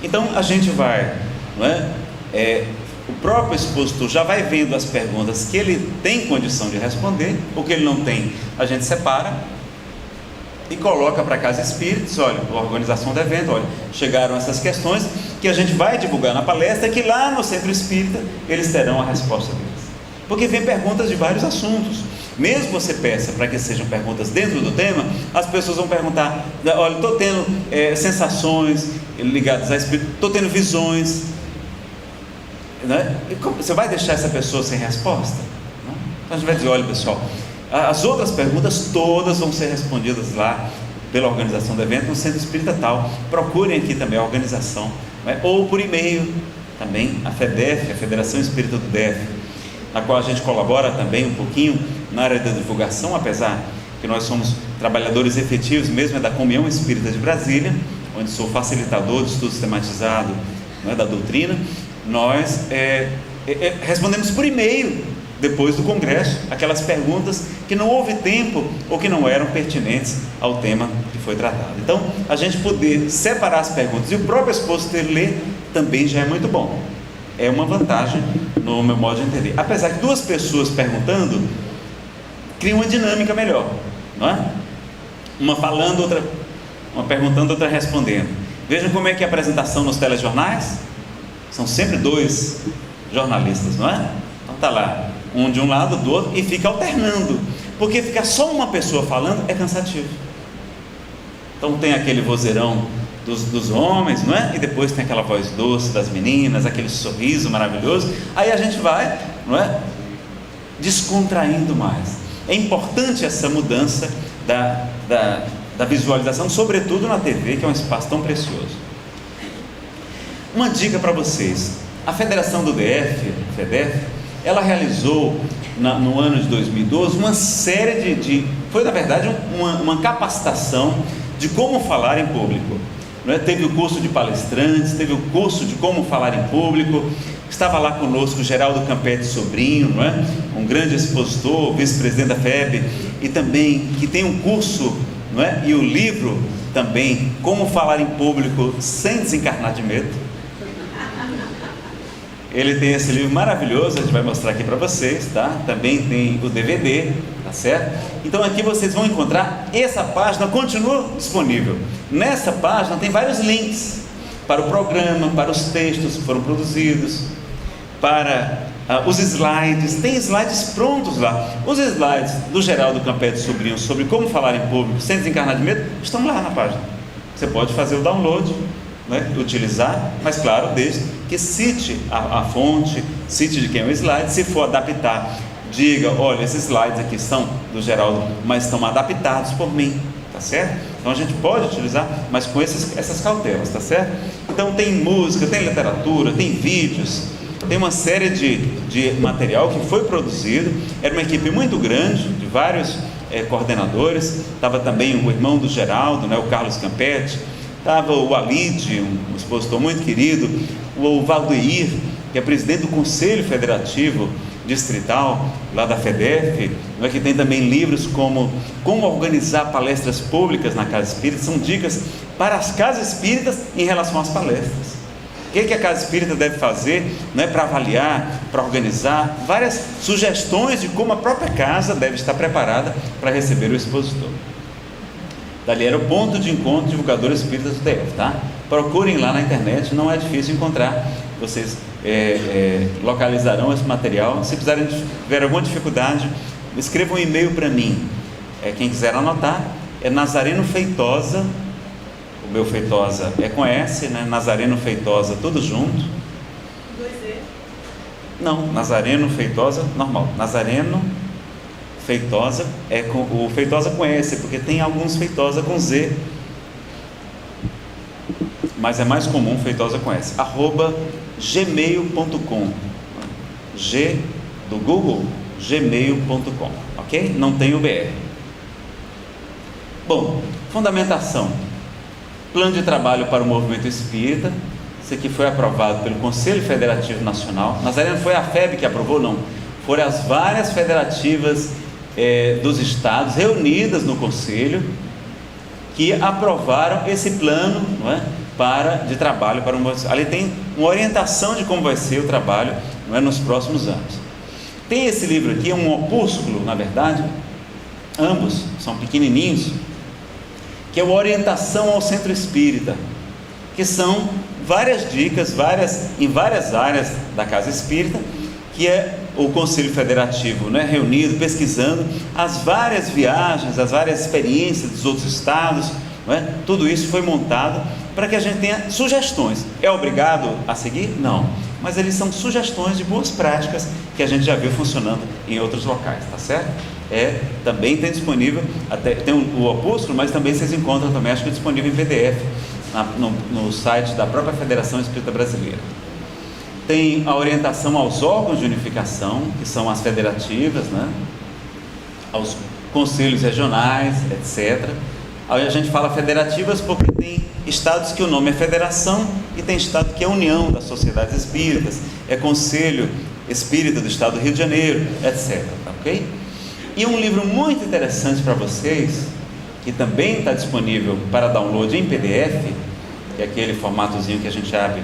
[SPEAKER 1] Então a gente vai, não é? O próprio expositor já vai vendo as perguntas que ele tem condição de responder, o que ele não tem, a gente separa e coloca para a casa espírita. Olha, a organização do evento, olha, chegaram essas questões que a gente vai divulgar na palestra, que lá no centro espírita eles terão a resposta deles, porque vem perguntas de vários assuntos. Mesmo você peça para que sejam perguntas dentro do tema, as pessoas vão perguntar: olha, estou tendo sensações ligadas a espírito, estou tendo visões, né? E você vai deixar essa pessoa sem resposta? Não? Então a gente vai dizer: olha pessoal, as outras perguntas todas vão ser respondidas lá pela organização do evento no Centro Espírita tal. Procurem aqui também a organização, né? Ou por e-mail também, a FEDEF, a Federação Espírita do DF, na qual a gente colabora também um pouquinho na área da divulgação, apesar que nós somos trabalhadores efetivos mesmo, é da Comunhão Espírita de Brasília, onde sou facilitador de estudo sistematizado, não é, da doutrina. Nós respondemos por e-mail, depois do congresso, aquelas perguntas que não houve tempo ou que não eram pertinentes ao tema que foi tratado. Então, a gente poder separar as perguntas e o próprio expositor ler também já é muito bom. É uma vantagem no meu modo de entender. Apesar que 2 pessoas perguntando cria uma dinâmica melhor, não é? Uma falando, uma perguntando, outra respondendo. Vejam como é que é a apresentação nos telejornais. São sempre 2 jornalistas, não é? Então tá lá, um de um lado, do outro, e fica alternando, porque ficar só uma pessoa falando é cansativo. Então tem aquele vozeirão dos homens, não é? E depois tem aquela voz doce das meninas, aquele sorriso maravilhoso. Aí a gente vai, não é, descontraindo mais. É importante essa mudança da visualização, sobretudo na TV, que é um espaço tão precioso. Uma dica para vocês: a Federação do DF, FEDEF, ela realizou no ano de 2012 uma série foi na verdade uma capacitação de como falar em público, não é? Teve o curso de palestrantes, teve o curso de como falar em público. Estava lá conosco o Geraldo Campetti Sobrinho, não é? Um grande expositor, vice-presidente da FEB, e também que tem um curso, não é? E o livro também, Como Falar em Público Sem Desencarnar de Medo. Ele tem esse livro maravilhoso, a gente vai mostrar aqui para vocês, tá? Também tem o DVD, tá certo? Então aqui vocês vão encontrar, essa página continua disponível. Nessa página tem vários links para o programa, para os textos que foram produzidos, para os slides, tem slides prontos lá. Os slides do Geraldo Campetti Sobrinho sobre como falar em público sem desencarnar de medo estão lá na página. Você pode fazer o download, né, utilizar, mas claro, desde que cite a fonte, cite de quem é o slide. Se for adaptar, diga: olha, esses slides aqui são do Geraldo, mas estão adaptados por mim, tá certo? Então a gente pode utilizar, mas com essas cautelas, tá certo? Então tem música, tem literatura, tem vídeos, tem uma série de material que foi produzido. Era uma equipe muito grande, de vários coordenadores. Estava também o irmão do Geraldo, né, o Carlos Campetti, estava o Alide, um expositor muito querido, o Valdeir, que é presidente do Conselho Federativo Distrital, lá da FEDEF, né, que tem também livros como organizar palestras públicas na Casa Espírita. São dicas para as casas espíritas em relação às palestras. O que a Casa Espírita deve fazer, né, para avaliar, para organizar, várias sugestões de como a própria casa deve estar preparada para receber o expositor. Dali era o ponto de encontro divulgadores espíritas do DF, tá? Procurem lá na internet, não é difícil encontrar. Vocês localizarão esse material. Se tiver alguma dificuldade, escrevam um e-mail para mim. Quem quiser anotar, é Nazareno Feitosa. O meu Feitosa é com S, né? Nazareno Feitosa, tudo junto.
[SPEAKER 2] 2E?
[SPEAKER 1] Não, Nazareno Feitosa, normal. Nazareno Feitosa é com o Feitosa com S, porque tem alguns Feitosa com Z, mas é mais comum Feitosa com S. @gmail.com. G do Google, gmail.com, ok? Não tem o BR. Bom, fundamentação. Plano de trabalho para o movimento espírita. Isso aqui foi aprovado pelo Conselho Federativo Nacional. Nazareno, foi a FEB que aprovou? Não. Foram as várias federativas dos estados reunidas no Conselho que aprovaram esse plano, não é, de trabalho para o movimento. Ali tem uma orientação de como vai ser o trabalho, não é, nos próximos anos. Tem esse livro aqui, é um opúsculo, na verdade, ambos são pequenininhos, que é uma orientação ao centro espírita, que são várias dicas, em várias áreas da casa espírita, que é o Conselho Federativo, né, reunido, pesquisando as várias viagens, as várias experiências dos outros estados, não é? Tudo isso foi montado para que a gente tenha sugestões. É obrigado a seguir? Não, mas eles são sugestões de boas práticas que a gente já viu funcionando em outros locais, tá certo? Também tem disponível, tem o opúsculo, mas também vocês encontram também, acho que é disponível em PDF no site da própria Federação Espírita Brasileira. Tem a orientação aos órgãos de unificação, que são as federativas, né? Aos conselhos regionais, etc. Aí a gente fala federativas porque tem estados que o nome é federação e tem estado que é união das sociedades espíritas, é Conselho Espírita do Estado do Rio de Janeiro, etc. Ok? E um livro muito interessante para vocês, que também está disponível para download em PDF, que é aquele formatozinho que a gente abre,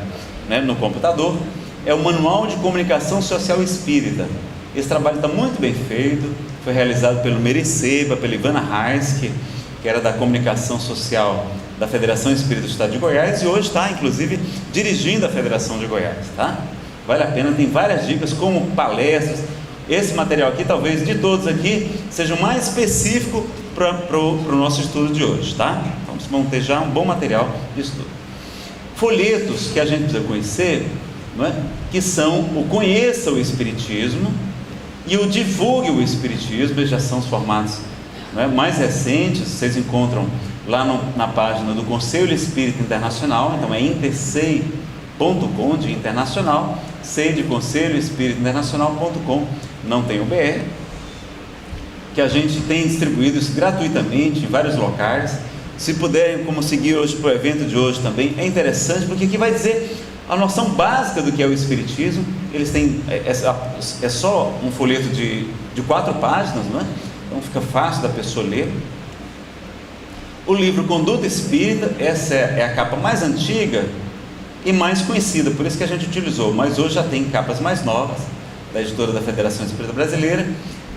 [SPEAKER 1] né, no computador, é o Manual de Comunicação Social Espírita. Esse trabalho está muito bem feito, foi realizado pelo Mericeba, pela Ivana Heiske, que era da Comunicação Social da Federação Espírita do Estado de Goiás, e hoje está, inclusive, dirigindo a Federação de Goiás, tá? Vale a pena, tem várias dicas, como palestras. Esse material aqui, talvez de todos aqui, seja o mais específico para o nosso estudo de hoje, tá? Vamos ter já um bom material de estudo. Folhetos que a gente precisa conhecer, não é? Que são o Conheça o Espiritismo e o Divulgue o Espiritismo. Eles já são os formatos, não é, mais recentes. Vocês encontram lá na página do Conselho Espírita Internacional. Então é intercei.com, de internacional, sei de Conselho Espírita Internacional.com, não tem o BR, que a gente tem distribuído isso gratuitamente em vários locais. Se puderem, como seguir hoje para o evento de hoje também, é interessante, porque aqui vai dizer a noção básica do que é o Espiritismo. Eles têm, é só um folheto de 4 páginas, não é? Então fica fácil da pessoa ler. O livro Conduta Espírita, essa é a capa mais antiga e mais conhecida, por isso que a gente utilizou, mas hoje já tem capas mais novas, da editora da Federação Espírita Brasileira.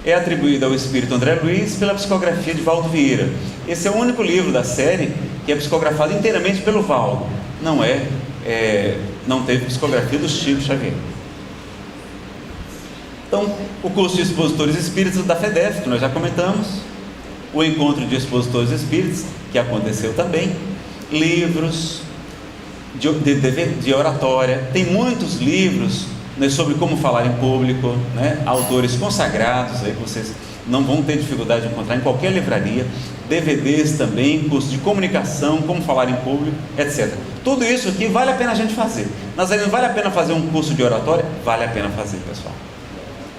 [SPEAKER 1] É atribuído ao Espírito André Luiz pela psicografia de Valdo Vieira. Esse é o único livro da série que é psicografado inteiramente pelo Valdo, não teve psicografia do Chico Xavier. Então, o curso de expositores espíritas da FEDEF, que nós já comentamos, o encontro de expositores espíritas, que aconteceu também, livros de oratória, tem muitos livros, né, sobre como falar em público, né, autores consagrados, aí vocês não vão ter dificuldade de encontrar em qualquer livraria, DVDs também, curso de comunicação, como falar em público, etc. Tudo isso aqui vale a pena a gente fazer. Nazareno, vale a pena fazer um curso de oratória? Vale a pena fazer, pessoal.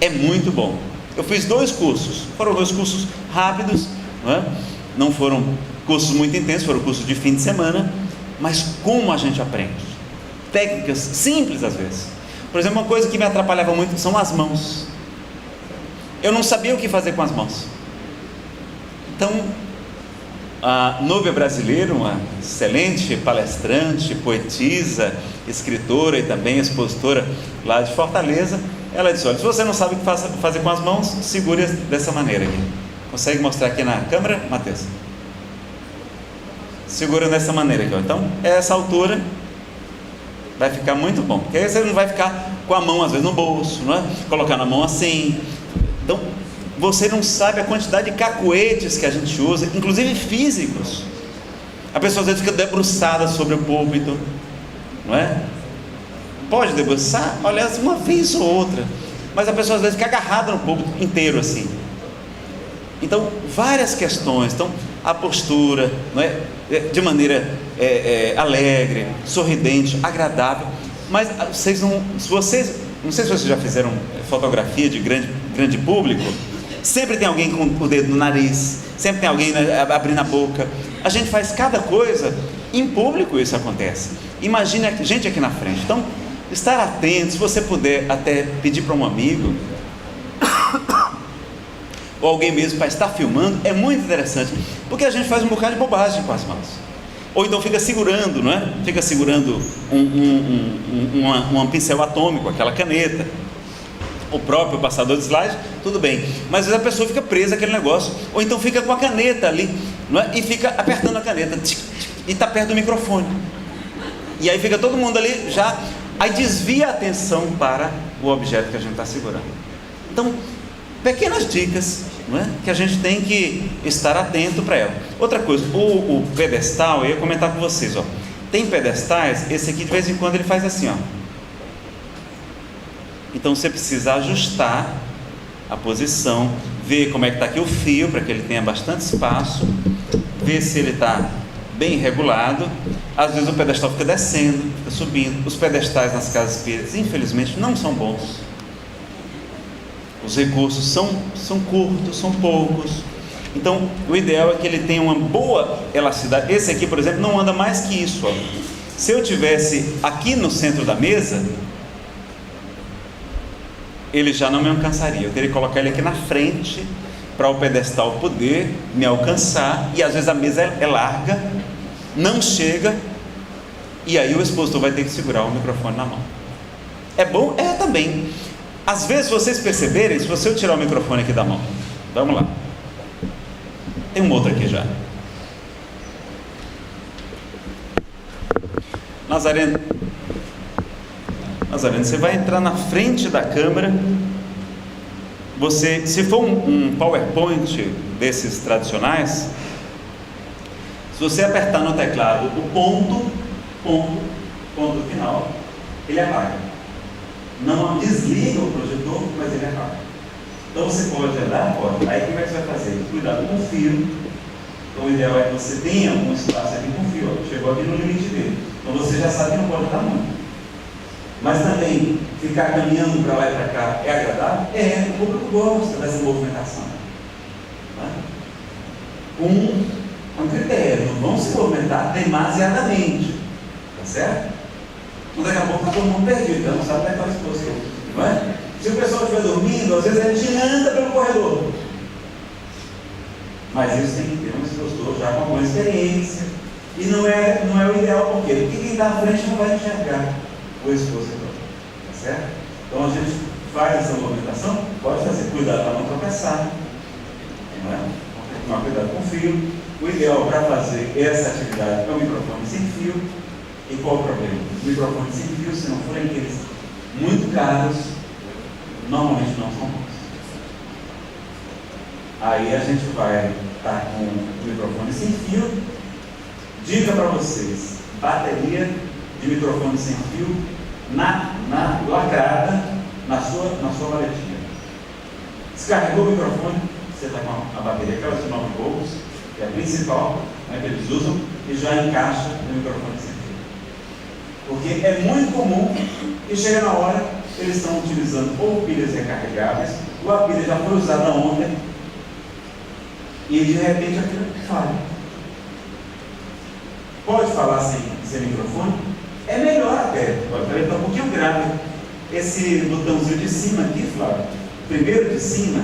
[SPEAKER 1] É muito bom. Eu fiz 2 cursos, foram 2 cursos rápidos, não foram cursos muito intensos, foram cursos de fim de semana, mas como a gente aprende? Técnicas simples às vezes. Por exemplo, uma coisa que me atrapalhava muito são as mãos. Eu não sabia o que fazer com as mãos. Então, a Núbia Brasileira, uma excelente palestrante, poetisa, escritora e também expositora lá de Fortaleza, ela disse: olha, se você não sabe o que fazer com as mãos, segure dessa maneira aqui. Consegue mostrar aqui na câmera, Matheus? Segura dessa maneira aqui, ó. Então, essa altura vai ficar muito bom, porque aí você não vai ficar com a mão às vezes no bolso, não é? Colocar na mão assim. Então, você não sabe a quantidade de cacuetes que a gente usa, inclusive físicos. A pessoa às vezes fica debruçada sobre o púlpito, não é? Pode debruçar, aliás, uma vez ou outra, mas a pessoa às vezes fica agarrada no púlpito inteiro assim. Então, várias questões. Então, a postura, não é? De maneira alegre, sorridente, agradável. Mas vocês não sei se vocês já fizeram fotografia de grande público. Sempre tem alguém com o dedo no nariz, sempre tem alguém abrindo a boca. A gente faz cada coisa, em público isso acontece. Imagine a gente aqui na frente. Então, estar atento, se você puder até pedir para um amigo ou alguém mesmo para estar filmando, é muito interessante, porque a gente faz um bocado de bobagem com as mãos, ou então fica segurando, não é? Fica segurando um pincel atômico, aquela caneta, o próprio passador de slide, tudo bem, mas às vezes a pessoa fica presa àquele negócio, ou então fica com a caneta ali, não é? E fica apertando a caneta, e está perto do microfone, e aí fica todo mundo ali já, aí desvia a atenção para o objeto que a gente está segurando. Então, pequenas dicas, não é? Que a gente tem que estar atento para ela. Outra coisa, o pedestal, eu ia comentar com vocês, ó. Tem pedestais, esse aqui de vez em quando ele faz assim, ó. Então você precisa ajustar a posição, ver como é que está aqui o fio, para que ele tenha bastante espaço, ver se ele está bem regulado. Às vezes o pedestal fica descendo, fica subindo. Os pedestais nas casas espíritas, infelizmente, não são bons. Os recursos são curtos, são poucos. Então, o ideal é que ele tenha uma boa elasticidade. Esse aqui, por exemplo, não anda mais que isso, ó. Se eu tivesse aqui no centro da mesa, ele já não me alcançaria. Eu teria que colocar ele aqui na frente, para o pedestal poder me alcançar. E às vezes a mesa é larga, não chega, e aí o expositor vai ter que segurar o microfone na mão. É bom? É também. Às vezes, vocês perceberem, se você tirar o microfone aqui da mão, vamos lá, tem um outro aqui já. Nazareno, você vai entrar na frente da câmera. Você, se for um PowerPoint desses tradicionais, se você apertar no teclado o ponto final, ele apaga. Não desliga o projetor, mas ele apaga. Então você pode andar, pode. Aí como é que você vai fazer? Cuidado com o fio. Então o ideal é que você tenha um espaço aqui com o fio. Chegou aqui no limite dele. Então você já sabe que não pode andar muito. Mas também ficar caminhando para lá e para cá é agradável? É, o público gosta dessa movimentação. Tá? Com um critério, não vão se movimentar demasiadamente. Tá certo? Então daqui a pouco está todo mundo perdido, não sabe onde é que está o expositor, não é? Se o pessoal estiver dormindo, às vezes a gente anda pelo corredor, mas isso tem que ter um expositor já com alguma experiência, e não é o ideal, por quê? Porque quem está à frente não vai enxergar o expositor, tá certo? Então a gente faz essa movimentação, pode fazer, cuidado para não tropeçar, não é? Tomar cuidado com o fio. O ideal para fazer essa atividade é o microfone sem fio. E qual o problema? O microfone sem fio, se não forem aqueles muito caros, normalmente não são bons. Aí a gente vai estar com o microfone sem fio. Dica para vocês: bateria de microfone sem fio lacrada na sua maletinha. Descarregou o microfone, você está com a bateria, aquela de 9 volts, que é a principal, né, que eles usam, e já encaixa no microfone sem fio. Porque é muito comum que chega na hora, eles estão utilizando ou pilhas recarregáveis, ou a pilha já foi usada ontem, e de repente aquilo falha. Pode falar sem microfone? É melhor até, pode estar um pouquinho grave. Esse botãozinho de cima aqui, Flávio, primeiro de cima,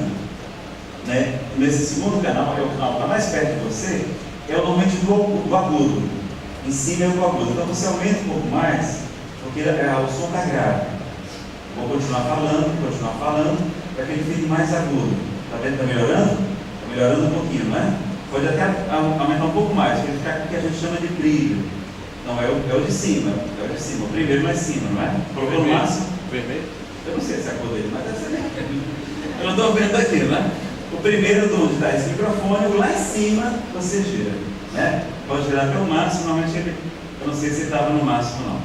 [SPEAKER 1] né, nesse segundo canal, é o canal que está mais perto de você, é normalmente do agudo. Em cima é o agudo. Então você aumenta um pouco mais, porque o som está grave. Vou continuar falando, para que ele fique mais agudo. Está vendo? Está melhorando? Está melhorando um pouquinho, não é? Pode até aumentar um pouco mais, porque ele fica com o que a gente chama de brilho. Então é o de cima, o primeiro lá em cima, não é? Colocou no máximo?
[SPEAKER 2] Vermelho?
[SPEAKER 1] Eu não sei se é a cor dele, mas deve ser vermelho. Eu não estou vendo aqui, né? O primeiro de onde está esse microfone, lá em cima você gira, né? Pode girar até o máximo, normalmente ele, eu não sei se ele estava no máximo não.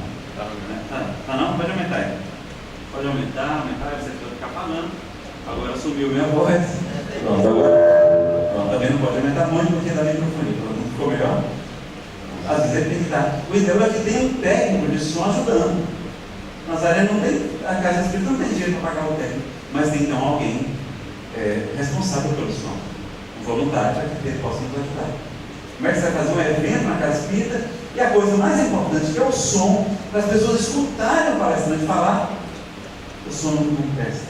[SPEAKER 1] Tá não? Pode aumentar aí. Pode aumentar, você pode ficar falando. Agora sumiu minha voz. Pronto, agora. Pronto, também não pode aumentar muito porque dá microfone. Não ficou melhor? Às vezes ele tem que estar. O ideal é que tem um técnico de som ajudando. Nazaré não tem, a Casa Espírita não tem dinheiro para pagar o técnico, mas tem então alguém responsável pelo som, um voluntário, para que ele possa nos ajudar. Como é que você vai fazer um evento na Casa Espírita? E a coisa mais importante, que é o som, para as pessoas escutarem o palestrante falar, o som não presta.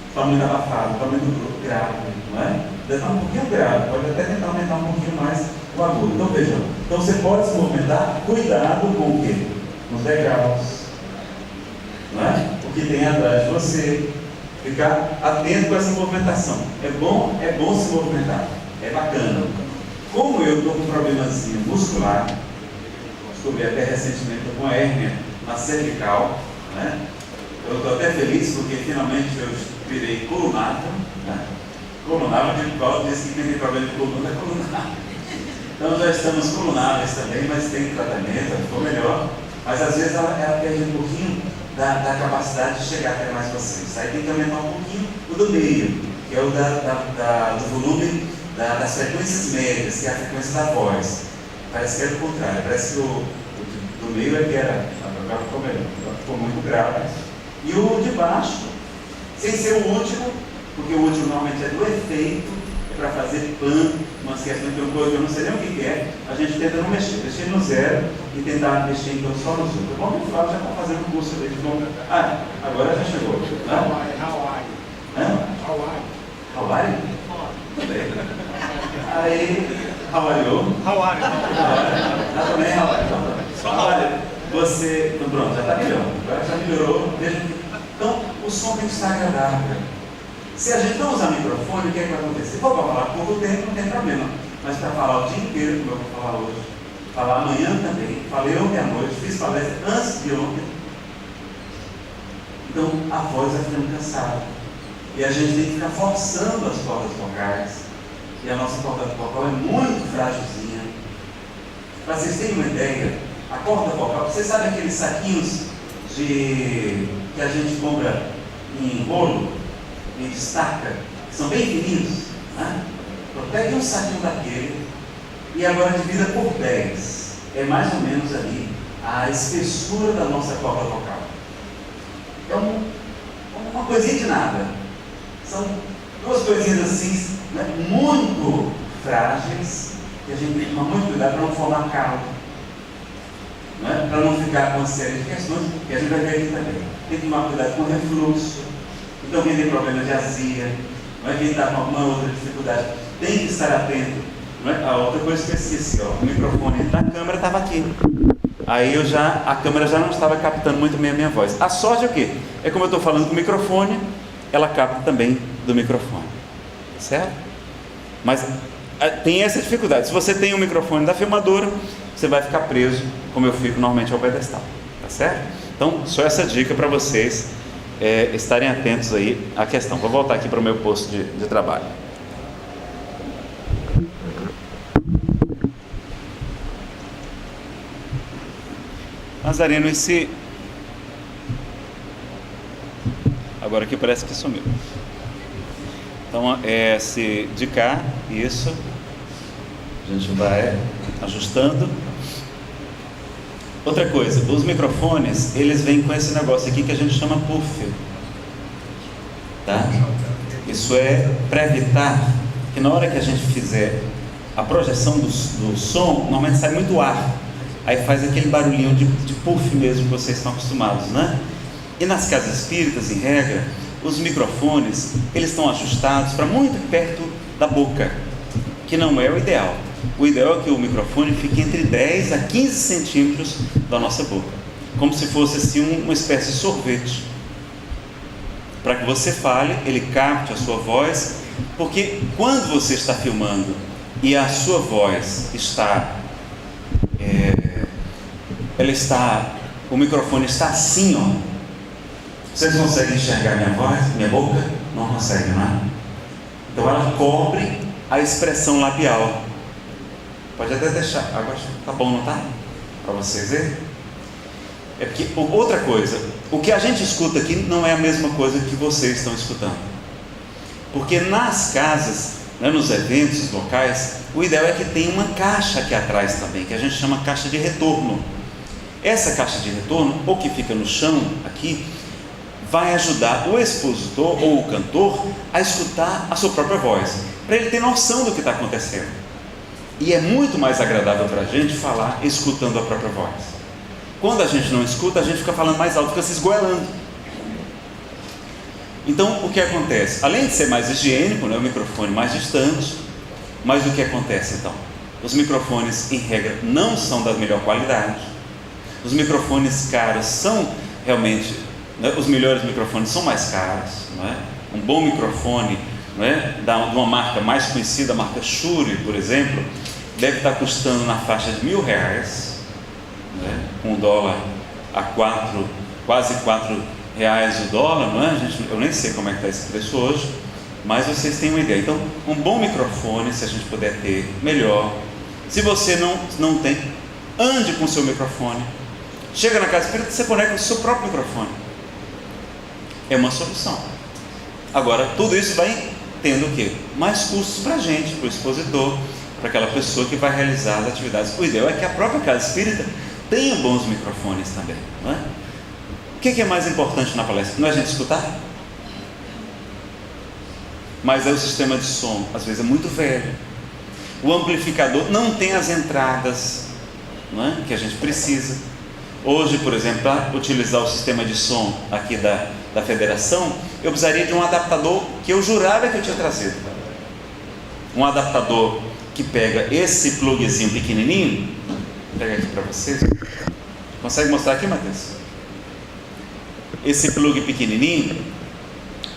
[SPEAKER 1] Está muito abafado, está muito grave, não é? Deve estar um pouquinho grave, pode até tentar aumentar um pouquinho mais o agudo. Então vejam, então você pode se movimentar, cuidado com o quê? Nos degraus. Não é? O que tem atrás de você, ficar atento com essa movimentação. É bom se movimentar, é bacana. Como eu estou com um problemazinho muscular, descobri até recentemente, estou com uma hérnia na cervical, né? Eu estou até feliz porque finalmente eu virei colunato, né? Colunável, o Paulo disse que quem tem problema de coluna é colunável. Então já estamos colunáveis também, mas tem tratamento, ficou melhor. Mas às vezes ela perde um pouquinho da capacidade de chegar até mais vocês. Aí tem que aumentar um pouquinho o do meio, que é o do volume das frequências médias, que é a frequência da voz. Parece que é do contrário, parece que o do meio é que era, agora ficou melhor, agora ficou muito grave. E o de baixo, sem ser o último, porque o último normalmente é do efeito, é para fazer pan, umas questões de uma coisa que eu não sei nem o que é, a gente tenta não mexer no zero e tentar mexer então só no zero. Bom, o Flávio já está fazendo o curso dele de como. Agora já chegou. Hawaii? Aí, Hawaii. Também Hawaii. Você. Então, pronto, já está melhor. Agora já melhorou. Então, o som tem que estar agradável. Se a gente não usar microfone, o que é que vai acontecer? Vou falar pouco tempo, não tem problema. Mas para falar o dia inteiro, como eu vou falar hoje, falar amanhã também, falei ontem à noite, fiz palestra antes de ontem. Então a voz vai ficando cansada. E a gente tem que ficar forçando as cordas vocais. E a nossa corda vocal é muito frágilzinha. Para vocês terem uma ideia, a corda vocal, vocês sabem aqueles saquinhos que a gente compra em rolo e destaca, que são bem fininhos, né? Então pegue um saquinho daquele e agora divida por 10. É mais ou menos ali a espessura da nossa corda vocal. É uma coisinha de nada. São duas coisinhas assim, né, muito frágeis, que a gente tem que tomar muito cuidado para não formar caldo, né? Para não ficar com uma série de questões que a gente vai ver aqui também. Tem que tomar cuidado com o refluxo. Então quem tem problema de azia, não é? Quem está com alguma outra dificuldade, tem que estar atento. Não é? A outra coisa que eu esqueci, ó, o microfone da câmera estava aqui. Aí a câmera já não estava captando muito bem a minha voz. A sorte é o quê? É como eu estou falando com o microfone, ela capta também do microfone. Certo? Mas tem essa dificuldade. Se você tem um microfone da filmadora, você vai ficar preso, como eu fico normalmente ao pedestal. Tá certo? Então, só essa dica para vocês estarem atentos aí à questão. Vou voltar aqui para o meu posto de trabalho. Nazareno, agora aqui parece que sumiu. Então, esse de cá, isso, a gente vai ajustando. Outra coisa, os microfones, eles vêm com esse negócio aqui que a gente chama puff, tá? Isso é para evitar que na hora que a gente fizer a projeção do som, normalmente sai muito ar, aí faz aquele barulhinho de puff mesmo que vocês estão acostumados, né? E nas casas espíritas, em regra, os microfones, eles estão ajustados para muito perto da boca, que não é o ideal. O ideal é que o microfone fique entre 10 a 15 centímetros da nossa boca, como se fosse assim uma espécie de sorvete, para que você fale, ele capte a sua voz, porque quando você está filmando e a sua voz o microfone está assim, ó, vocês conseguem enxergar minha voz, minha boca? Não conseguem, não é? Então ela cobre a expressão labial. Pode até deixar, agora tá bom, não tá? Para vocês verem. É porque, outra coisa, o que a gente escuta aqui não é a mesma coisa que vocês estão escutando. Porque nas casas, né, nos eventos locais, o ideal é que tenha uma caixa aqui atrás também, que a gente chama caixa de retorno. Essa caixa de retorno, ou que fica no chão aqui, vai ajudar o expositor ou o cantor a escutar a sua própria voz, para ele ter noção do que está acontecendo. E é muito mais agradável para a gente falar escutando a própria voz. Quando a gente não escuta, a gente fica falando mais alto, fica se esgoelando. Então, o que acontece? Além de ser mais higiênico, né, o microfone mais distante, mas o que acontece então? Os microfones, em regra, não são da melhor qualidade. Os microfones caros são realmente, né, os melhores microfones são mais caros, não é? Um bom microfone, não é, de uma marca mais conhecida, a marca Shure, por exemplo, deve estar custando na faixa de R$1.000, né, com o dólar a quase R$4 o dólar, não é? Eu nem sei como é que está esse preço hoje, mas vocês têm uma ideia. Então, um bom microfone, se a gente puder ter, melhor. Se você não tem, ande com o seu microfone. Chega na casa espírita, você conecta o seu próprio microfone. É uma solução. Agora, tudo isso vai tendo o quê? Mais custos para a gente, para o expositor, para aquela pessoa que vai realizar as atividades. O ideal é que a própria casa espírita tenha bons microfones também, não é? O que é mais importante na palestra? Não é a gente escutar? Mas é o sistema de som, às vezes é muito velho. O amplificador não tem as entradas, não é, que a gente precisa. Hoje, por exemplo, para utilizar o sistema de som aqui da federação, eu precisaria de um adaptador que eu jurava que eu tinha trazido. Um adaptador que pega esse plugzinho pequenininho. Vou pegar aqui para vocês. Consegue mostrar aqui, Matheus? Esse plug pequenininho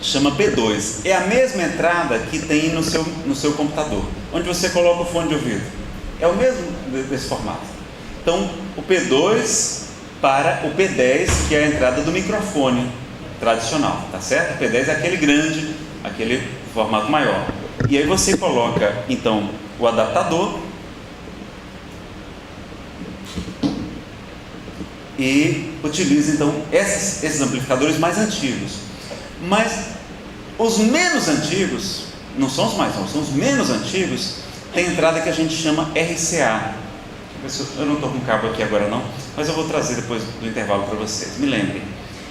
[SPEAKER 1] chama P2. É a mesma entrada que tem no seu computador, onde você coloca o fone de ouvido. É o mesmo desse formato. Então, o P2 para o P10, que é a entrada do microfone tradicional, tá certo? O P10 é aquele grande, aquele formato maior. E aí você coloca, então, o adaptador e utiliza, então, esses amplificadores mais antigos. Mas os menos antigos, não são os mais novos, são os menos antigos, tem entrada que a gente chama RCA. Eu não estou com cabo aqui agora não, mas eu vou trazer depois do intervalo para vocês, me lembrem.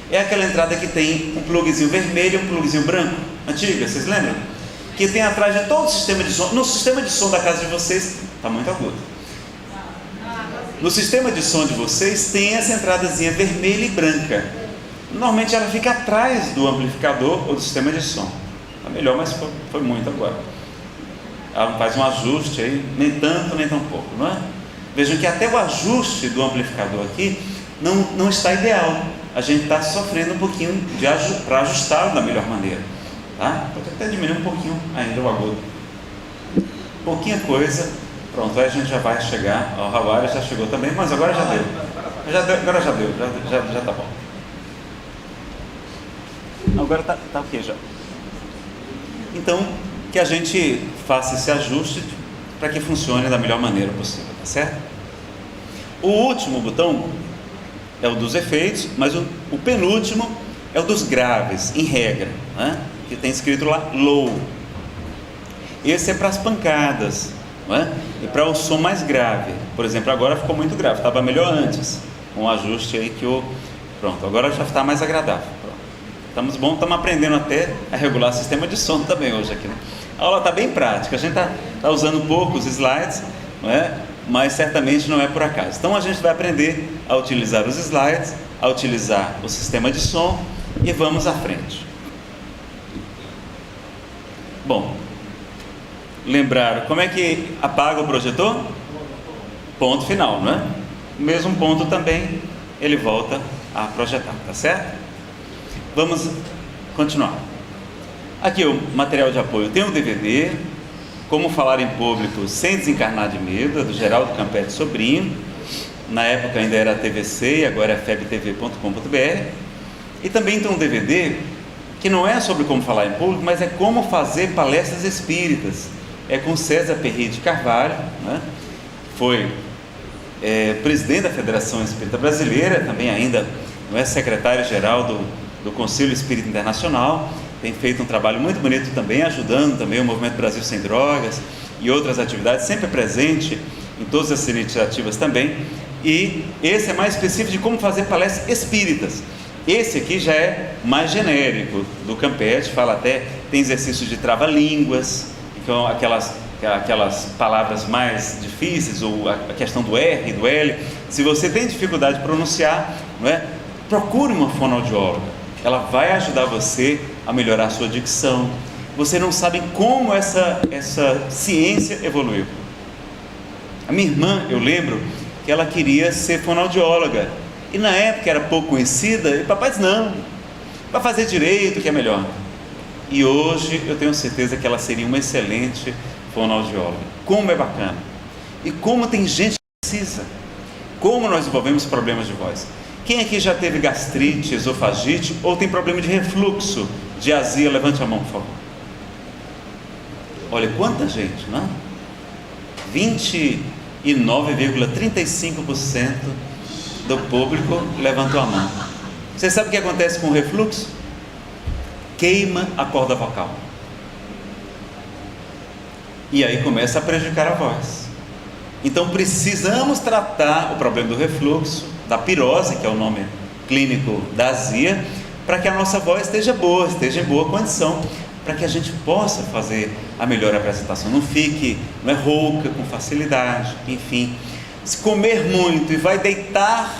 [SPEAKER 1] É aquela entrada que tem um plugzinho vermelho e um plugzinho branco, antiga, vocês lembram? Que tem atrás de todo o sistema de som. No sistema de som da casa de vocês, está muito agudo. No sistema de som de vocês tem essa entradazinha vermelha e branca. Normalmente ela fica atrás do amplificador ou do sistema de som. Está melhor, mas foi muito agora. Ela faz um ajuste aí, nem tanto, nem tão pouco, não é? Vejam que até o ajuste do amplificador aqui não está ideal. A gente está sofrendo um pouquinho para ajustá-lo da melhor maneira, tá? Pode até diminuir um pouquinho ainda o agudo. Pouquinha coisa, pronto, aí a gente já vai chegar. O Hawari já chegou também, mas agora já deu. Agora já deu, já tá bom. Agora tá ok já. Então, que a gente faça esse ajuste para que funcione da melhor maneira possível, tá certo? O último botão é o dos efeitos, mas o penúltimo é o dos graves, em regra, né? Que tem escrito lá low. Esse é para as pancadas, não é? E para o som mais grave. Por exemplo, agora ficou muito grave, estava melhor antes, com o ajuste aí que o... Pronto, agora já está mais agradável. Estamos aprendendo até a regular o sistema de som também hoje aqui, né? A aula está bem prática, a gente está usando poucos slides, não é? Mas certamente não é por acaso. Então a gente vai aprender a utilizar os slides, a utilizar o sistema de som e vamos à frente. Bom, lembraram como é que apaga o projetor? Ponto final, não é? O mesmo ponto também ele volta a projetar, tá certo? Vamos continuar. Aqui o material de apoio tem um DVD, Como Falar em Público Sem Desencarnar de Medo, é do Geraldo Campetti Sobrinho. Na época ainda era TVC e agora é febtv.com.br. E também tem um DVD que não é sobre como falar em público, mas é como fazer palestras espíritas. É com César Perry de Carvalho, né? Foi presidente da Federação Espírita Brasileira, também ainda não é secretário-geral do Conselho Espírita Internacional. Tem feito um trabalho muito bonito também, ajudando também o Movimento Brasil Sem Drogas e outras atividades, sempre presente em todas essas iniciativas também. E esse é mais específico de como fazer palestras espíritas. Esse aqui já é mais genérico, do Campetti, fala até, tem exercícios de trava-línguas, então aquelas palavras mais difíceis, ou a questão do R e do L. Se você tem dificuldade de pronunciar, não é? Procure uma fonoaudióloga. Ela vai ajudar você a melhorar a sua dicção. Você não sabe como essa ciência evoluiu. A minha irmã, eu lembro que ela queria ser fonoaudióloga, e na época era pouco conhecida, e papai disse, não, vai fazer direito que é melhor. E hoje eu tenho certeza que ela seria uma excelente fonoaudióloga. Como é bacana, e como tem gente que precisa, como nós desenvolvemos problemas de voz. Quem aqui já teve gastrite, esofagite, ou tem problema de refluxo, de azia? Levante a mão, por favor. Olha quanta gente, não é? 29,35% do público levantou a mão. Você sabe o que acontece com o refluxo? Queima a corda vocal, e aí começa a prejudicar a voz. Então precisamos tratar o problema do refluxo, da pirose, que é o nome clínico da azia, para que a nossa voz esteja em boa condição, para que a gente possa fazer a melhor apresentação, não é rouca com facilidade, enfim. Se comer muito e vai deitar,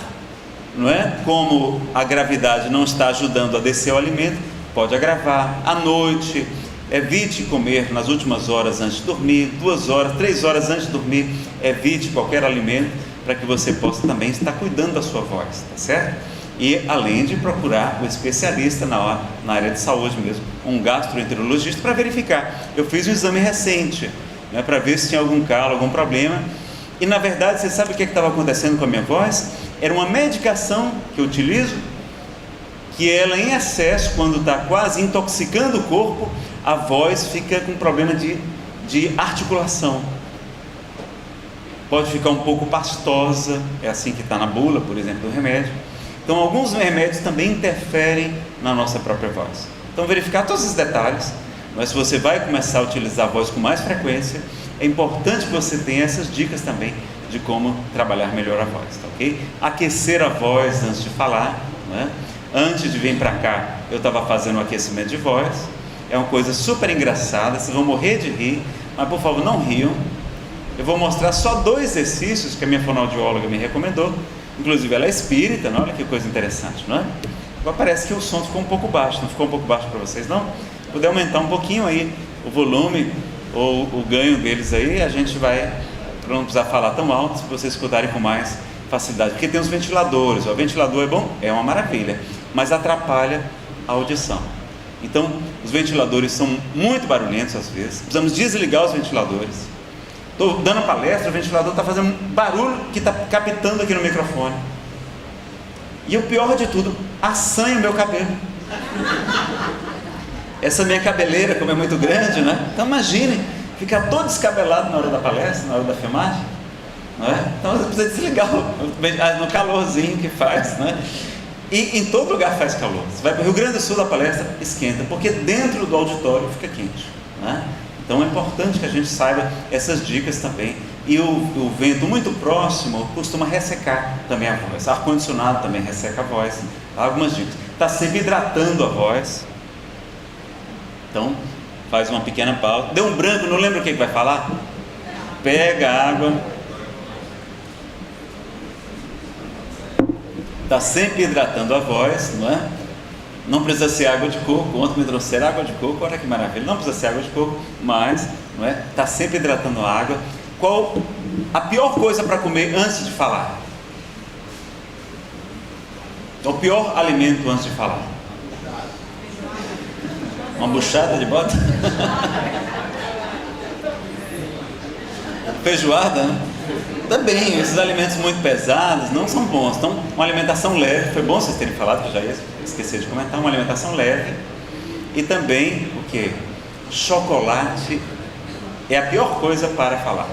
[SPEAKER 1] não é? Como a gravidade não está ajudando a descer o alimento, pode agravar. À noite, evite comer nas últimas horas antes de dormir, 2 horas, 3 horas antes de dormir, evite qualquer alimento, para que você possa também estar cuidando da sua voz, tá certo? E além de procurar o especialista na área de saúde mesmo, um gastroenterologista, para verificar. Eu fiz um exame recente, né, para ver se tinha algum calo, algum problema, e na verdade, você sabe o que estava acontecendo com a minha voz? Era uma medicação que eu utilizo, que ela em excesso, quando está quase intoxicando o corpo, a voz fica com problema de articulação. Pode ficar um pouco pastosa, é assim que está na bula, por exemplo, do remédio. Então alguns remédios também interferem na nossa própria voz. Então verificar todos esses detalhes, mas se você vai começar a utilizar a voz com mais frequência, é importante que você tenha essas dicas também de como trabalhar melhor a voz, tá ok? Aquecer a voz antes de falar, né? Antes de vir para cá, eu estava fazendo um aquecimento de voz, é uma coisa super engraçada, vocês vão morrer de rir, mas por favor não riam. Eu vou mostrar só 2 exercícios que a minha fonoaudióloga me recomendou, inclusive ela é espírita, não? Olha que coisa interessante, não é? Agora parece que o som ficou um pouco baixo, não ficou um pouco baixo para vocês, não? Se puder aumentar um pouquinho aí o volume ou o ganho deles aí, a gente vai, para não precisar falar tão alto, se vocês escutarem com mais facilidade, porque tem os ventiladores. O ventilador é bom? É uma maravilha, mas atrapalha a audição. Então os ventiladores são muito barulhentos às vezes, precisamos desligar os ventiladores. Estou dando palestra, o ventilador está fazendo um barulho que está captando aqui no microfone, e o pior de tudo, assanha o meu cabelo. Essa minha cabeleira, como é muito grande, né? Então imagine, ficar todo descabelado na hora da palestra, na hora da filmagem, não é? Então você precisa desligar no calorzinho que faz, né? E em todo lugar faz calor. Você vai para o Rio Grande do Sul, da palestra esquenta, porque dentro do auditório fica quente, né? Então é importante que a gente saiba essas dicas também. E o vento muito próximo costuma ressecar também a voz. Ar-condicionado também resseca a voz. Algumas dicas. Está sempre hidratando a voz. Então, faz uma pequena pausa. Deu um branco, não lembra o que vai falar? Pega a água. Está sempre hidratando a voz, não é? Não precisa ser água de coco. Ontem me trouxeram água de coco, olha que maravilha. Não precisa ser água de coco, mas, não é? Está sempre hidratando a água. Qual a pior coisa para comer antes de falar? O pior alimento antes de falar? Uma buchada de bota? Feijoada, né? Também, esses alimentos muito pesados não são bons. Então, uma alimentação leve, foi bom vocês terem falado, que eu já ia esquecer de comentar, uma alimentação leve. E também, o que? Chocolate é a pior coisa para falar.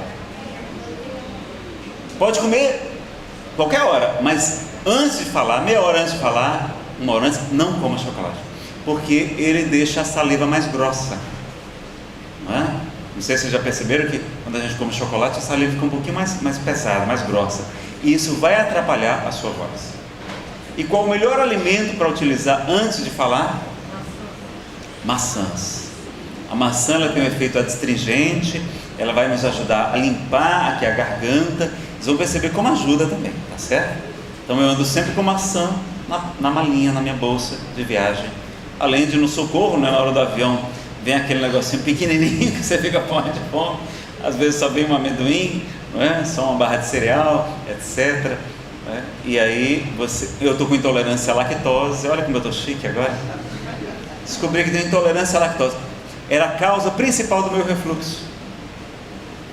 [SPEAKER 1] Pode comer qualquer hora, mas antes de falar, meia hora antes de falar, uma hora antes, não coma chocolate, porque ele deixa a saliva mais grossa, não é? Não sei se vocês já perceberam que quando a gente come chocolate, a saliva fica um pouquinho mais pesada, mais grossa, e isso vai atrapalhar a sua voz. E qual o melhor alimento para utilizar antes de falar? Maçãs. A maçã, ela tem um efeito adstringente, ela vai nos ajudar a limpar aqui a garganta. Vocês vão perceber como ajuda também, tá certo? Então eu ando sempre com maçã na malinha, na minha bolsa de viagem. Além de no socorro, né, na hora do avião, vem aquele negocinho pequenininho que você fica com de fome. Às vezes só vem um amendoim, não é? Só uma barra de cereal, etc. Né? E aí eu estou com intolerância à lactose. Olha como eu estou chique agora. Descobri que tenho intolerância à lactose. Era a causa principal do meu refluxo.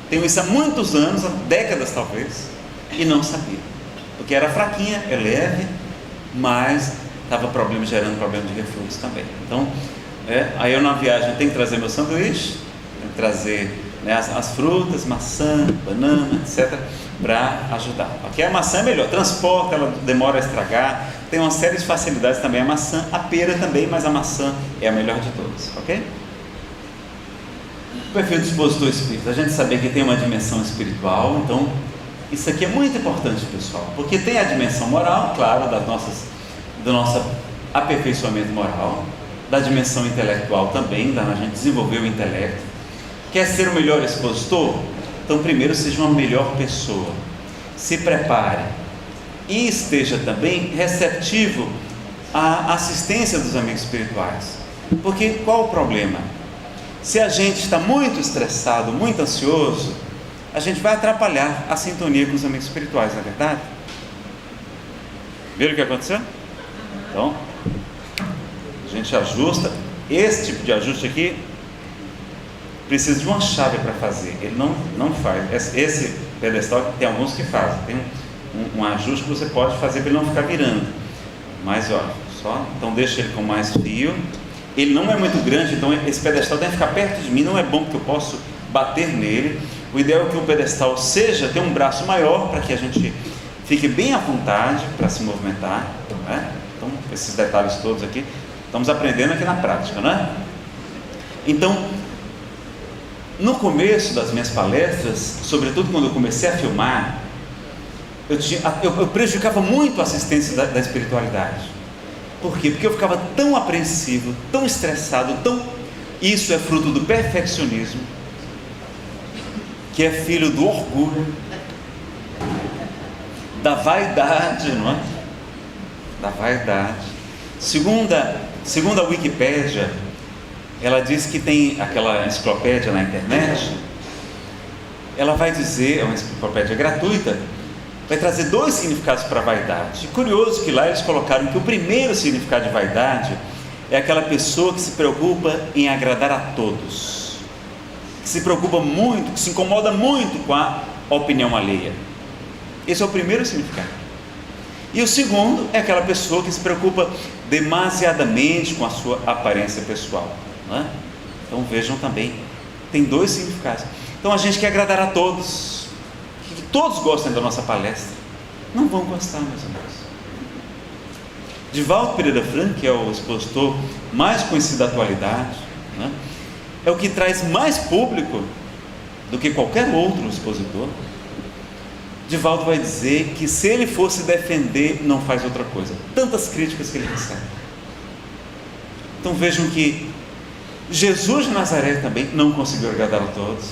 [SPEAKER 1] Tenho isso há muitos anos, há décadas talvez, e não sabia. Porque era fraquinha, é leve, mas estava gerando problema de refluxo também. Então, aí eu na viagem tenho que trazer meu sanduíche, tenho que trazer, né, as frutas, maçã, banana, etc., para ajudar. Ok? A maçã é melhor, transporta, ela demora a estragar, tem uma série de facilidades também a maçã, a pera também, mas a maçã é a melhor de todas. Ok? O perfil dispositor espírita, a gente saber que tem uma dimensão espiritual. Então isso aqui é muito importante, pessoal, porque tem a dimensão moral, claro, do nosso aperfeiçoamento moral, da dimensão intelectual também, da a gente desenvolver o intelecto. Quer ser o melhor expositor? Então primeiro seja uma melhor pessoa, se prepare e esteja também receptivo à assistência dos amigos espirituais. Porque qual o problema? Se a gente está muito estressado, muito ansioso, a gente vai atrapalhar a sintonia com os amigos espirituais, não é verdade? Viram o que aconteceu? Então, a gente ajusta. Esse tipo de ajuste aqui precisa de uma chave para fazer. Ele não faz. Esse pedestal tem alguns que fazem. Tem um ajuste que você pode fazer para ele não ficar virando. Mas olha, então deixa ele com mais fio. Ele não é muito grande, então esse pedestal tem que ficar perto de mim. Não é bom porque eu posso bater nele. O ideal é que o pedestal tenha um braço maior, para que a gente fique bem à vontade para se movimentar, né? Então esses detalhes todos aqui estamos aprendendo aqui na prática, né? Então, no começo das minhas palestras, sobretudo quando eu comecei a filmar, eu prejudicava muito a assistência da espiritualidade. Por quê? Porque eu ficava tão apreensivo, tão estressado, isso é fruto do perfeccionismo, que é filho do orgulho, da vaidade, não é? Da vaidade. Segundo a Wikipédia, ela diz que tem aquela enciclopédia na internet, ela vai dizer, é uma enciclopédia gratuita, vai trazer 2 significados para a vaidade. E curioso que lá eles colocaram que o primeiro significado de vaidade é aquela pessoa que se preocupa em agradar a todos, que se preocupa muito, que se incomoda muito com a opinião alheia. Esse é o primeiro significado. E o segundo é aquela pessoa que se preocupa demasiadamente com a sua aparência pessoal, não é? Então vejam também, tem dois significados. Então a gente quer agradar a todos, que todos gostem da nossa palestra. Não vão gostar, meus amigos. Divaldo Pereira Franco, que é o expositor mais conhecido da atualidade, né, é o que traz mais público do que qualquer outro expositor. Divaldo vai dizer que se ele fosse defender, não faz outra coisa. Tantas críticas que ele recebe. Então vejam que Jesus de Nazaré também não conseguiu agradar a todos.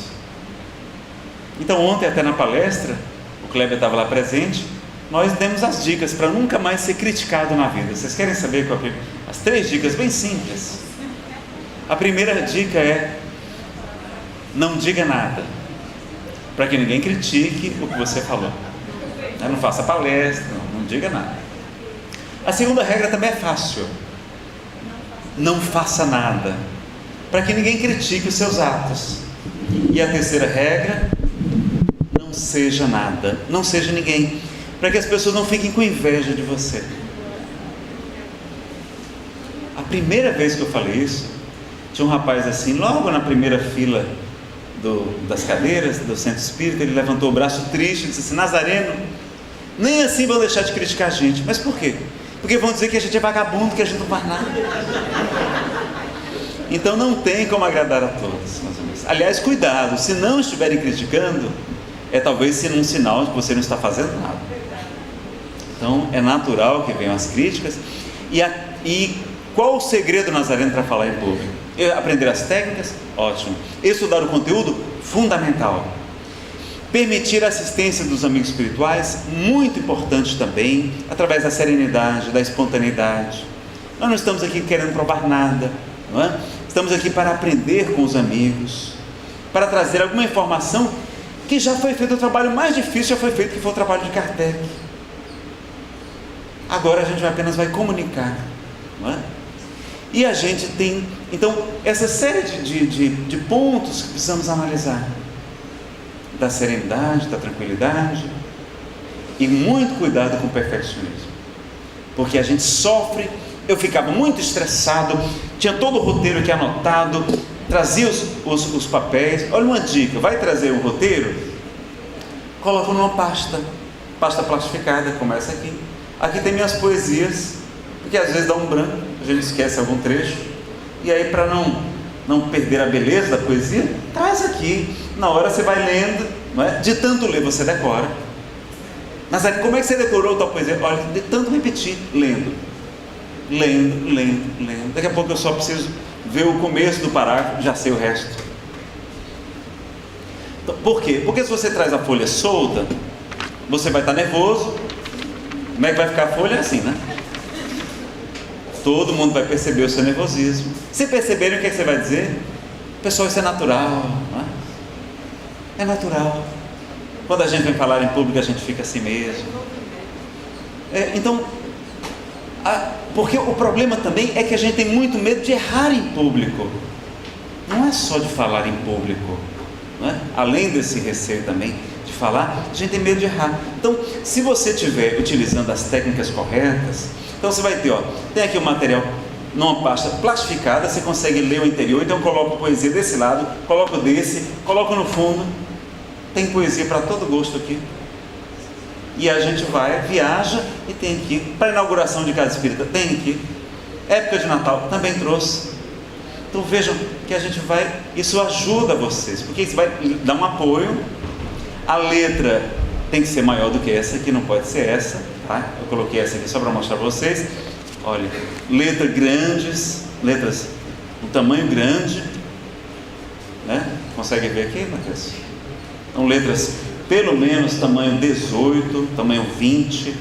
[SPEAKER 1] Então ontem até na palestra, o Kleber estava lá presente, nós demos as dicas para nunca mais ser criticado na vida. Vocês querem saber qual é? As 3 dicas bem simples. A primeira dica é: não diga nada, para que ninguém critique o que você falou. Não faça palestra, não diga nada. A segunda regra também é fácil: não faça nada, para que ninguém critique os seus atos. E a terceira regra: não seja nada, não seja ninguém, para que as pessoas não fiquem com inveja de você. A primeira vez que eu falei isso, tinha um rapaz assim, logo na primeira fila das cadeiras do centro espírita, ele levantou o braço triste e disse assim: Nazareno, nem assim vão deixar de criticar a gente. Mas por quê? Porque vão dizer que a gente é vagabundo, que a gente não faz nada. Então não tem como agradar a todos, meus amigos. Aliás, cuidado, se não estiverem criticando, é talvez sendo um sinal de que você não está fazendo nada. Então é natural que venham as críticas. E qual o segredo Nazareno para falar em público? Aprender as técnicas? Ótimo. Estudar o conteúdo? Fundamental. Permitir a assistência dos amigos espirituais? Muito importante também, através da serenidade, da espontaneidade. Nós não estamos aqui querendo provar nada, não é? Estamos aqui para aprender com os amigos, para trazer alguma informação que já foi feito. O trabalho mais difícil já foi feito, que foi o trabalho de Kardec. Agora a gente apenas vai comunicar, não é? E a gente tem, então, essa série de pontos que precisamos analisar: da serenidade, da tranquilidade, e muito cuidado com o perfeccionismo, porque a gente sofre. Eu ficava muito estressado, tinha todo o roteiro aqui anotado, trazia os papéis. Olha uma dica: vai trazer um roteiro, coloca numa pasta plastificada, começa aqui. Aqui tem minhas poesias, porque às vezes dá um branco, a gente esquece algum trecho, e aí para não perder a beleza da poesia, traz aqui. Na hora você vai lendo, não é? De tanto ler você decora. Mas aí, como é que você decorou a tua poesia? Olha, de tanto repetir, lendo. Daqui a pouco eu só preciso ver o começo do parágrafo, já sei o resto. Então, por quê? Porque se você traz a folha solta, você vai estar nervoso. Como é que vai ficar a folha? Assim, né? Todo mundo vai perceber o seu nervosismo. Se perceberem, o que é que você vai dizer? Pessoal, isso é natural, não é? É natural. Quando a gente vem falar em público, a gente fica assim mesmo. Então, porque o problema também é que a gente tem muito medo de errar em público. Não é só de falar em público, não é? Além desse receio também de falar, a gente tem medo de errar. Então, se você estiver utilizando as técnicas corretas, então você vai ter, tem aqui o material numa pasta plastificada, você consegue ler o interior. Então coloco poesia desse lado, coloco desse, coloco no fundo. Tem poesia para todo gosto aqui. E a gente viaja e tem aqui. Para a inauguração de casa espírita, tem aqui. Época de Natal, também trouxe. Então vejam que a gente isso ajuda vocês, porque isso vai dar um apoio. A letra tem que ser maior do que essa aqui, não pode ser essa, tá? Eu coloquei essa aqui só para mostrar para vocês. Olha, letras grandes, letras um tamanho grande, né? Consegue ver aqui, Matheus? Então letras pelo menos tamanho 18, tamanho 20,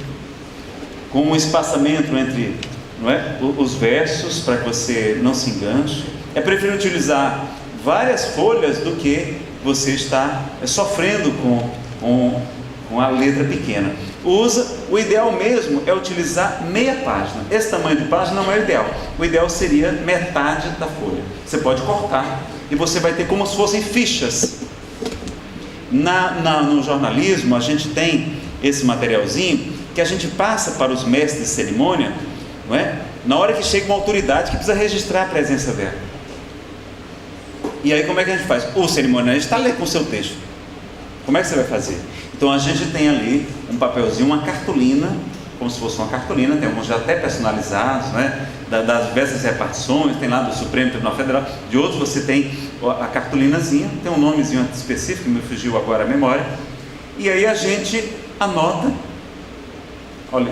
[SPEAKER 1] com um espaçamento entre, não é, os versos, para que você não se enganche. É preferível utilizar várias folhas do que você está sofrendo com a letra pequena. O ideal mesmo é utilizar meia página. Esse tamanho de página não é o ideal. O ideal seria metade da folha. Você pode cortar e você vai ter como se fossem fichas. No jornalismo a gente tem esse materialzinho que a gente passa para os mestres de cerimônia, não é? Na hora que chega uma autoridade que precisa registrar a presença dela. E aí como é que a gente faz? O cerimonialista está ali com o seu texto. Como é que você vai fazer? Então a gente tem ali um papelzinho, uma cartolina, como se fosse uma cartolina, tem alguns já até personalizados, né? Das diversas repartições, tem lá do Supremo Tribunal Federal, de outros você tem a cartolinazinha, tem um nomezinho específico, me fugiu agora a memória, e aí a gente anota, olha,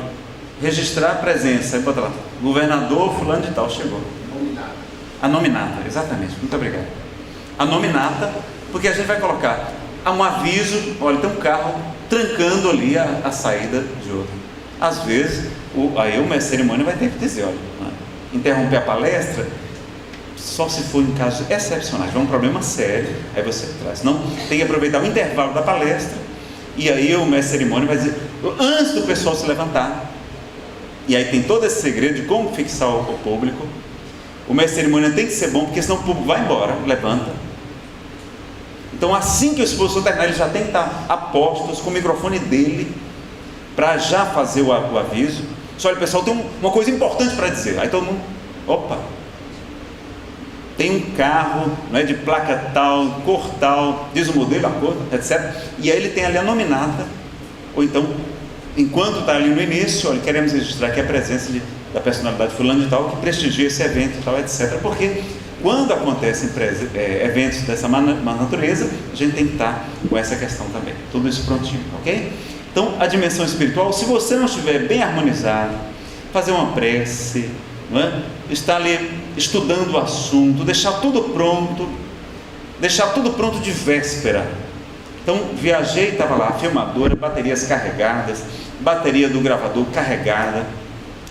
[SPEAKER 1] registrar a presença, aí bota lá, governador fulano de tal, chegou.
[SPEAKER 2] Nominata.
[SPEAKER 1] A nominata, exatamente, muito obrigado. A nominata, porque a gente vai colocar um aviso, olha, tem um carro trancando ali a saída de outro. Às vezes, aí o mestre de cerimônia vai ter que dizer, olha, interromper a palestra, só se for em casos excepcionais, é um problema sério, aí você traz. Não, tem que aproveitar o intervalo da palestra, e aí o mestre de cerimônia vai dizer, antes do pessoal se levantar, e aí tem todo esse segredo de como fixar o público. O mestre de cerimônia tem que ser bom, porque senão o público vai embora, levanta. Então assim que o expositor terminar, ele já tem que estar a postos com o microfone dele, para já fazer o aviso. Só olha, pessoal, tem uma coisa importante para dizer. Aí todo mundo, opa, tem um carro, não é, de placa tal, cor tal, diz o modelo, a cor, etc. E aí ele tem ali a nominata, ou então, enquanto está ali no início, olha, queremos registrar aqui a presença da personalidade fulano de tal, que prestigia esse evento e tal, etc. Porque quando acontecem eventos dessa natureza, a gente tem que estar com essa questão também. Tudo isso prontinho, ok? Então, a dimensão espiritual, se você não estiver bem harmonizado, fazer uma prece, não é? Estar ali estudando o assunto, deixar tudo pronto de véspera. Então, viajei, estava lá, filmadora, baterias carregadas, bateria do gravador carregada,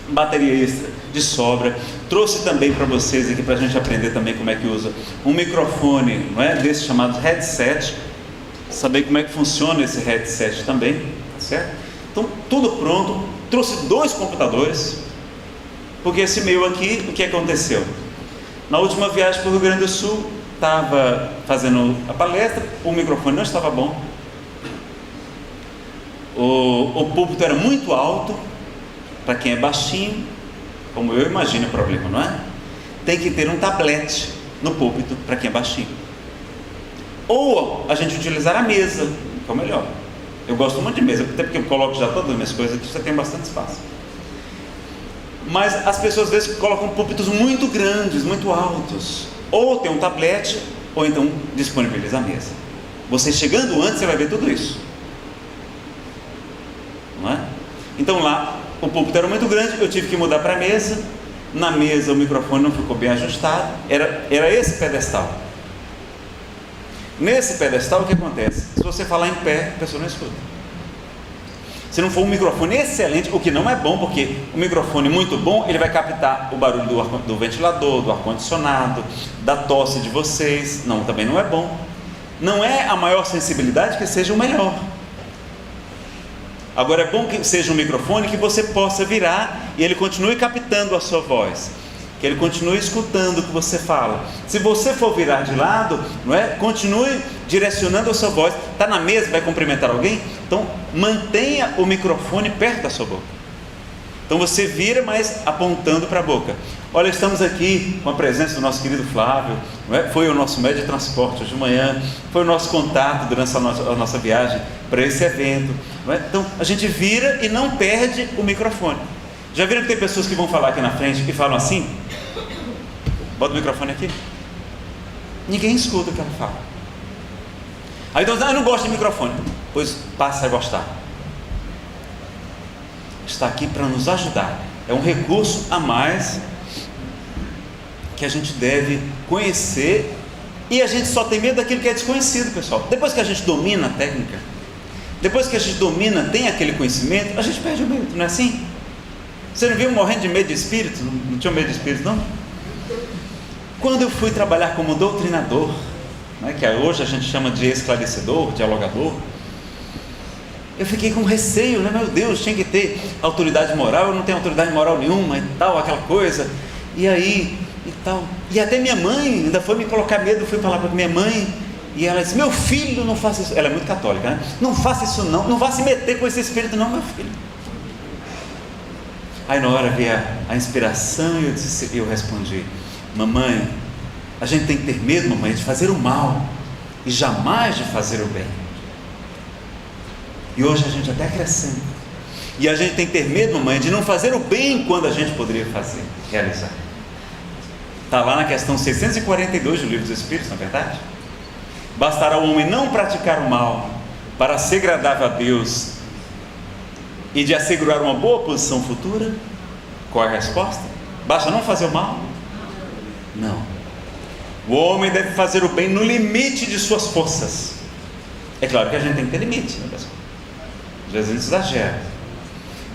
[SPEAKER 1] bateria extra de sobra. Trouxe também para vocês aqui, para a gente aprender também como é que usa um microfone, não é? Desse chamado headset, saber como é que funciona esse headset também. Certo? Então, tudo pronto. Trouxe 2 computadores, porque esse meu aqui, o que aconteceu? Na última viagem para o Rio Grande do Sul, estava fazendo a palestra, o microfone não estava bom, o púlpito era muito alto, para quem é baixinho, como eu imagino o problema, não é? Tem que ter um tablete no púlpito, para quem é baixinho, ou a gente utilizar a mesa, que é o melhor. Eu gosto muito de mesa, até porque eu coloco já todas as minhas coisas aqui, você tem bastante espaço. Mas as pessoas às vezes colocam púlpitos muito grandes, muito altos. Ou tem um tablete, ou então disponibiliza a mesa. Você chegando antes, você vai ver tudo isso. Não é? Então lá, o púlpito era muito grande, eu tive que mudar para a mesa. Na mesa o microfone não ficou bem ajustado, era esse pedestal. Nesse pedestal, o que acontece? Se você falar em pé, a pessoa não escuta. Se não for um microfone excelente, o que não é bom, porque o microfone muito bom, ele vai captar o barulho do ventilador, do ar-condicionado, da tosse de vocês. Não, também não é bom. Não é a maior sensibilidade que seja o melhor. Agora é bom que seja um microfone que você possa virar e ele continue captando a sua voz, que ele continue escutando o que você fala. Se você for virar de lado, não é? Continue direcionando a sua voz. Está na mesa, vai cumprimentar alguém? Então mantenha o microfone perto da sua boca. Então você vira, mas apontando para a boca. Olha, estamos aqui com a presença do nosso querido Flávio, não é? Foi o nosso médio de transporte hoje de manhã, foi o nosso contato durante a nossa viagem para esse evento, não é? Então a gente vira e não perde o microfone. Já viram que tem pessoas que vão falar aqui na frente e falam assim? Bota o microfone aqui. Ninguém escuta o que ela fala. Aí então, eu não gosto de microfone. Pois passa a gostar. Está aqui para nos ajudar. É um recurso a mais que a gente deve conhecer. E a gente só tem medo daquilo que é desconhecido, pessoal. Depois que a gente domina a técnica, depois que a gente domina, tem aquele conhecimento, a gente perde o medo, não é assim? Você não viu morrendo de medo de espírito? Não tinha medo de espírito, não? Quando eu fui trabalhar como doutrinador, né, que hoje a gente chama de esclarecedor, dialogador, eu fiquei com receio, né? Meu Deus, tinha que ter autoridade moral, eu não tenho autoridade moral nenhuma e tal, aquela coisa, e aí, e tal, e até minha mãe ainda foi me colocar medo. Eu fui falar para minha mãe, e ela disse: meu filho, não faça isso. Ela é muito católica, né? Não faça isso não, não vá se meter com esse espírito não, meu filho. Aí na hora veio a inspiração e eu respondi: mamãe, a gente tem que ter medo, mamãe, de fazer o mal e jamais de fazer o bem. E hoje a gente até acrescenta: e a gente tem que ter medo, mamãe, de não fazer o bem quando a gente poderia fazer, realizar. Está lá na questão 642 do Livro dos Espíritos, não é verdade? Bastará o homem não praticar o mal para ser agradável a Deus e de assegurar uma boa posição futura? Qual é a resposta? Basta não fazer o mal? Não. O homem deve fazer o bem no limite de suas forças. É claro que a gente tem que ter limite, né, pessoal? Às vezes a gente exagera.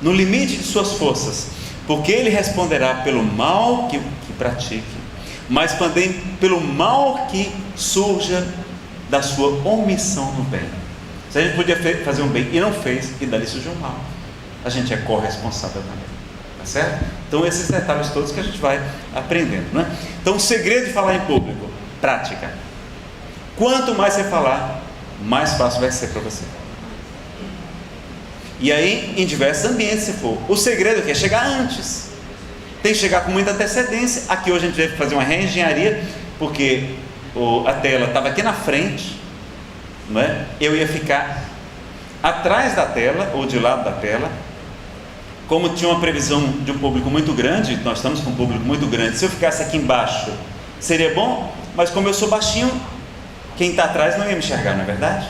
[SPEAKER 1] No limite de suas forças, porque ele responderá pelo mal que pratique, mas também pelo mal que surja da sua omissão no bem. Se a gente podia fazer um bem e não fez, e dali surgiu um mal, a gente é corresponsável também, tá certo? Então esses detalhes todos que a gente vai aprendendo, né? Então o segredo de falar em público: prática. Quanto mais você falar, mais fácil vai ser para você. E aí, em diversos ambientes, se for, o segredo é chegar antes, tem que chegar com muita antecedência. Aqui hoje a gente teve que fazer uma reengenharia, porque a tela estava aqui na frente, não é? Eu ia ficar atrás da tela, ou de lado da tela. Como tinha uma previsão de um público muito grande, nós estamos com um público muito grande, se eu ficasse aqui embaixo, seria bom, mas como eu sou baixinho, quem está atrás não ia me enxergar, não é verdade?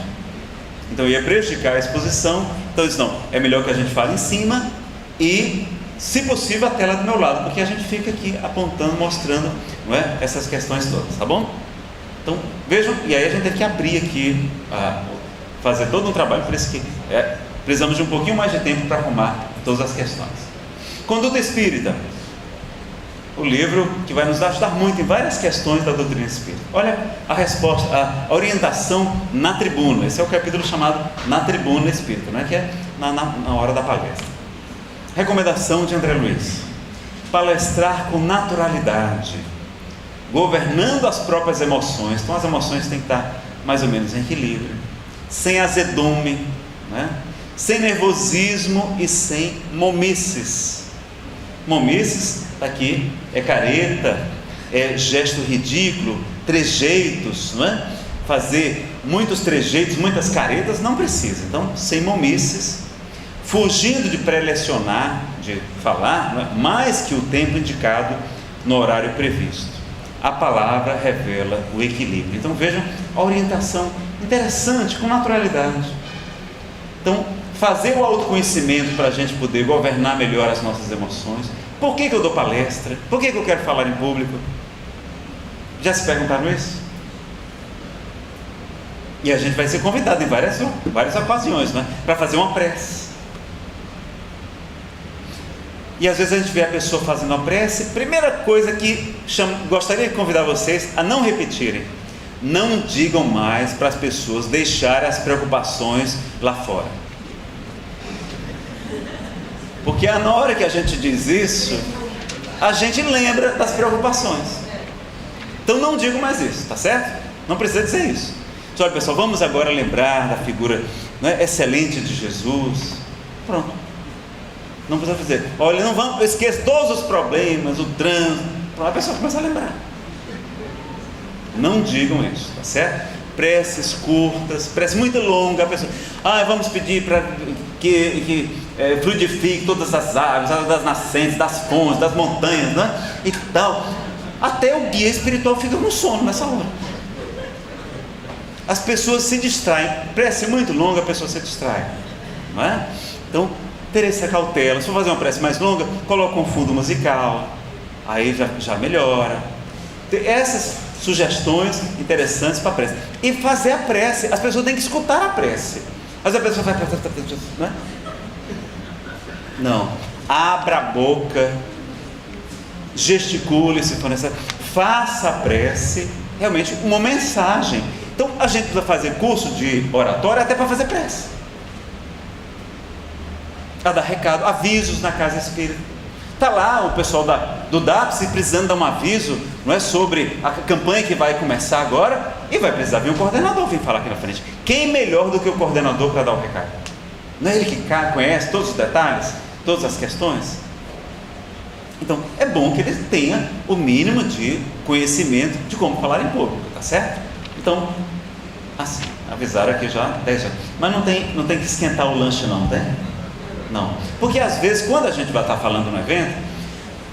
[SPEAKER 1] Então ia prejudicar a exposição. Então eu disse: não, é melhor que a gente fale em cima e, se possível, a tela do meu lado, porque a gente fica aqui apontando, mostrando, não é, essas questões todas, tá bom? Então vejam, e aí a gente teve que abrir aqui, fazer todo um trabalho, por isso que precisamos de um pouquinho mais de tempo para arrumar todas as questões. Conduta Espírita, o livro que vai nos ajudar muito em várias questões da doutrina espírita. Olha a resposta, a orientação na tribuna. Esse é o capítulo chamado Na Tribuna Espírita, não é? Que é na hora da palestra. Recomendação de André Luiz: palestrar com naturalidade, governando as próprias emoções. Então as emoções têm que estar mais ou menos em equilíbrio, sem azedume, né? Sem nervosismo e sem momices. Momices, aqui, é careta, é gesto ridículo, trejeitos, não é? Fazer muitos trejeitos, muitas caretas, não precisa. Então, sem momices, fugindo de pré-lecionar, de falar, não é? Mais que o tempo indicado no horário previsto. A palavra revela o equilíbrio. Então vejam a orientação interessante, com naturalidade. Então, fazer o autoconhecimento para a gente poder governar melhor as nossas emoções. Por que eu dou palestra? Por que eu quero falar em público? Já se perguntaram isso? E a gente vai ser convidado em várias ocasiões, né? Para fazer uma prece. E às vezes a gente vê a pessoa fazendo a prece. Primeira coisa que gostaria de convidar vocês a não repetirem: não digam mais para as pessoas deixarem as preocupações lá fora. Porque na hora que a gente diz isso, a gente lembra das preocupações. Então não digo mais isso, tá certo? Não precisa dizer isso. Olha, pessoal, vamos agora lembrar da figura, né, excelente de Jesus. Pronto. Não precisa dizer: olha, não vamos esquecer todos os problemas, o trânsito. Pronto, a pessoa começa a lembrar. Não digam isso, tá certo? Preces curtas, prece muito longa, a pessoa: vamos pedir para que fluidifique todas as águas, das nascentes, das fontes, das montanhas, né? E tal. Até o guia espiritual fica com sono nessa hora. As pessoas se distraem. Prece muito longa, a pessoa se distrai, não é? Então, ter essa cautela. Se for fazer uma prece mais longa, coloca um fundo musical, aí já melhora. Essas sugestões interessantes para a prece. E fazer a prece, as pessoas têm que escutar a prece. Às vezes a pessoa vai, não é? Não, abra a boca, gesticule se for necessário, faça a prece, realmente uma mensagem. Então a gente precisa fazer curso de oratória até para fazer prece, para dar recado, avisos na casa espírita. Está lá o pessoal do DAPS precisando dar um aviso, não é, sobre a campanha que vai começar agora, e vai precisar vir um coordenador vir falar aqui na frente. Quem melhor do que o coordenador para dar o recado? Não é ele que conhece todos os detalhes, todas as questões? Então, é bom que ele tenha o mínimo de conhecimento de como falar em público, tá certo? Então, assim, avisaram aqui já 10 anos. Mas não tem que esquentar o lanche não, tem? Não. Porque às vezes, quando a gente vai estar falando no evento,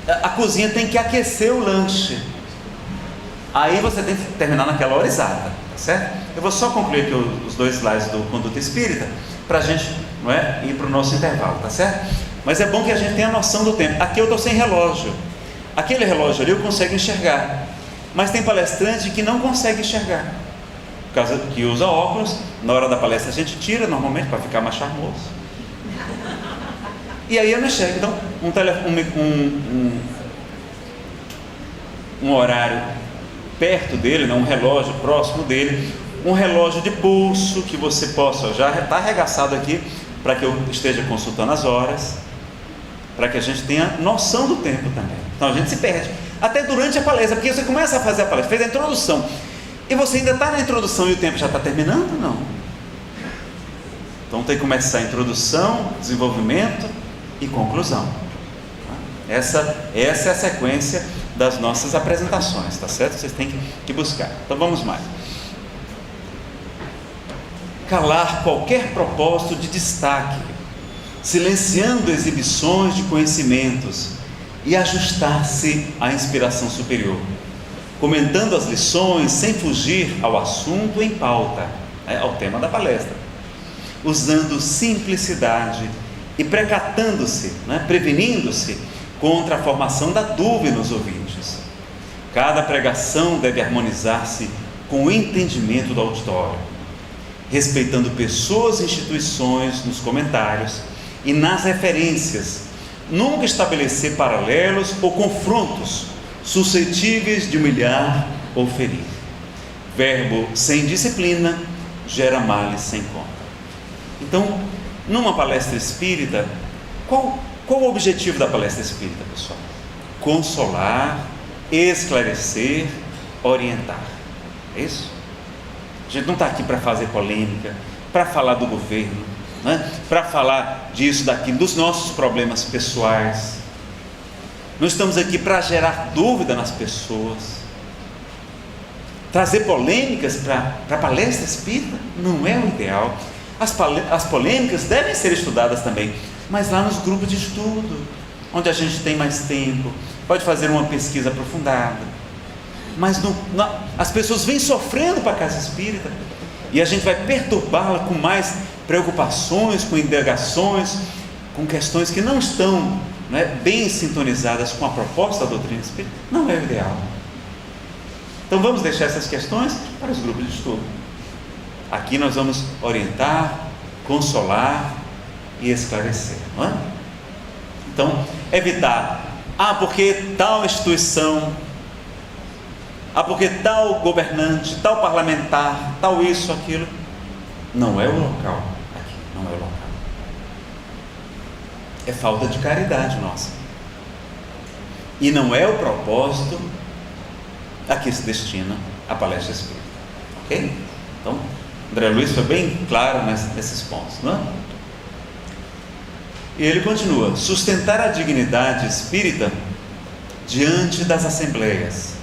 [SPEAKER 1] a cozinha tem que aquecer o lanche. Aí você tem que terminar naquela hora exata, tá certo? Eu vou só concluir aqui os 2 slides do Conduta Espírita, para a gente, não é, ir para o nosso intervalo, tá certo? Mas é bom que a gente tenha noção do tempo. Aqui eu estou sem relógio. Aquele relógio ali eu consigo enxergar. Mas tem palestrante que não consegue enxergar, por causa que usa óculos. Na hora da palestra a gente tira normalmente para ficar mais charmoso. E aí eu não enxergo. Então, um horário perto dele, um relógio próximo dele, um relógio de pulso que você possa, já está arregaçado aqui, para que eu esteja consultando as horas, para que a gente tenha noção do tempo também. Então a gente se perde, até durante a palestra, porque você começa a fazer a palestra, fez a introdução, e você ainda está na introdução e o tempo já está terminando? Não. Então tem que começar a introdução, desenvolvimento e conclusão. Essa é a sequência das nossas apresentações, tá certo? Vocês têm que buscar. Então vamos mais. Calar qualquer propósito de destaque, silenciando exibições de conhecimentos e ajustar-se à inspiração superior, comentando as lições sem fugir ao assunto em pauta, ao tema da palestra, usando simplicidade e precatando-se, prevenindo-se contra a formação da dúvida nos ouvintes. Cada pregação deve harmonizar-se com o entendimento do auditório, respeitando pessoas e instituições nos comentários e nas referências, nunca estabelecer paralelos ou confrontos suscetíveis de humilhar ou ferir. Verbo sem disciplina gera males sem conta. Então, numa palestra espírita, qual o objetivo da palestra espírita, pessoal? Consolar, esclarecer, orientar. É isso? A gente não está aqui para fazer polêmica, para falar do governo, para falar disso, daquilo, dos nossos problemas pessoais. Não estamos aqui para gerar dúvida nas pessoas, trazer polêmicas para a palestra espírita. Não é o ideal. As polêmicas devem ser estudadas também, mas lá nos grupos de estudo, onde a gente tem mais tempo, pode fazer uma pesquisa aprofundada. Mas as pessoas vêm sofrendo para a casa espírita e a gente vai perturbá-la com mais preocupações, com indagações, com questões que não estão bem sintonizadas com a proposta da doutrina espírita. Não é o ideal. Então vamos deixar essas questões para os grupos de estudo. Aqui nós vamos orientar, consolar e esclarecer, não é? Então, evitar, porque tal instituição, porque tal governante, tal parlamentar, tal isso, aquilo. Não é o local aqui, não é o local. É falta de caridade nossa. E não é o propósito a que se destina a palestra espírita. Ok? Então, André Luiz foi bem claro nesses pontos, não é? E ele continua: sustentar a dignidade espírita diante das assembleias,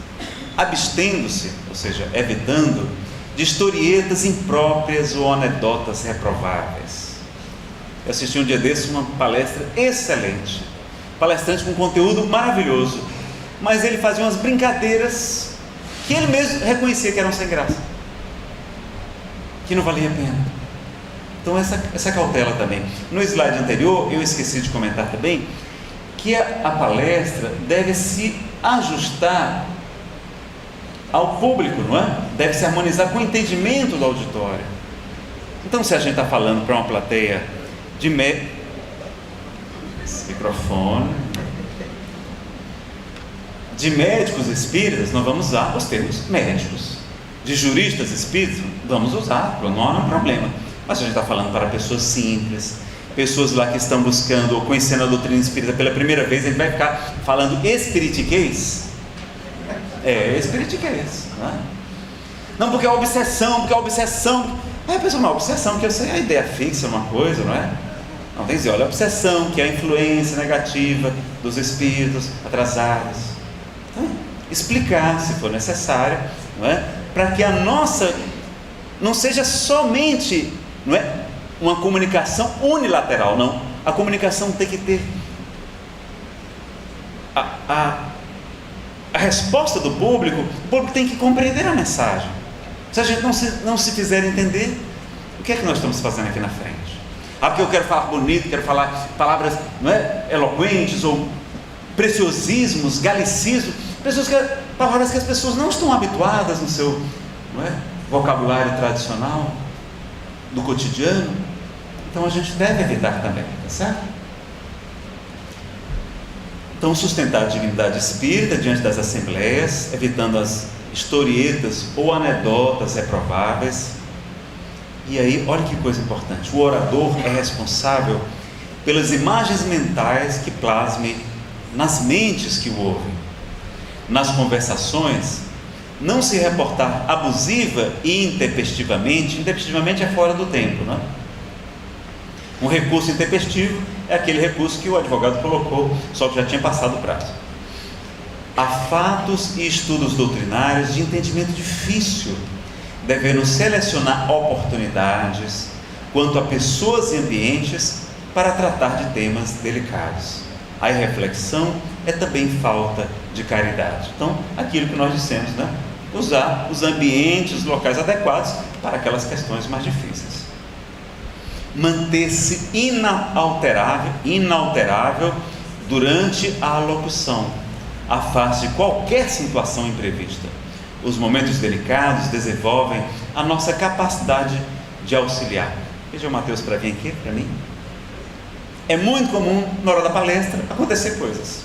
[SPEAKER 1] abstendo-se, ou seja, evitando, de historietas impróprias ou anedotas reprováveis. Eu assisti um dia desses uma palestra excelente, palestrante com conteúdo maravilhoso, mas ele fazia umas brincadeiras que ele mesmo reconhecia que eram sem graça, que não valia a pena. Então essa cautela também. No slide anterior eu esqueci de comentar também que a palestra deve se ajustar ao público, não é? Deve se harmonizar com o entendimento do auditório. Então, se a gente está falando para uma plateia de microfone, de médicos espíritas, nós vamos usar os termos médicos. De juristas espíritas, vamos usar, não há problema. Mas se a gente está falando para pessoas simples, pessoas lá que estão buscando ou conhecendo a doutrina espírita pela primeira vez, a gente vai ficar falando espiritiquês. Espiritiquês, não, porque a obsessão, a pessoa, uma obsessão, porque eu sei a ideia fixa, uma coisa, não é? Não, tem que dizer, olha, a obsessão, que é a influência negativa dos espíritos atrasados. Então, explicar, se for necessário, não é? Para que a nossa não seja somente, não é, uma comunicação unilateral, não. A comunicação tem que ter a resposta do público. O público tem que compreender a mensagem. Se a gente não se fizer entender, o que é que nós estamos fazendo aqui na frente? Porque eu quero falar bonito, quero falar palavras, não é, eloquentes ou preciosismos, galicismos, palavras que as pessoas não estão habituadas no seu, não é, vocabulário tradicional do cotidiano. Então a gente deve evitar também, tá certo? Então, sustentar a dignidade espírita diante das assembleias, evitando as historietas ou anedotas reprováveis. E aí, olha que coisa importante, o orador é responsável pelas imagens mentais que plasme nas mentes que o ouvem. Nas conversações, não se reportar abusiva e intempestivamente é fora do tempo, não é? Um recurso intempestivo é aquele recurso que o advogado colocou, só que já tinha passado o prazo. Há fatos e estudos doutrinários de entendimento difícil, devendo selecionar oportunidades quanto a pessoas e ambientes para tratar de temas delicados. A irreflexão é também falta de caridade. Então, aquilo que nós dissemos, né? Usar os ambientes, os locais adequados para aquelas questões mais difíceis. Manter-se inalterável durante a alocução, à face de qualquer situação imprevista. Os momentos delicados desenvolvem a nossa capacidade de auxiliar. Veja o Mateus para vir aqui, para mim. É muito comum, na hora da palestra, acontecer coisas.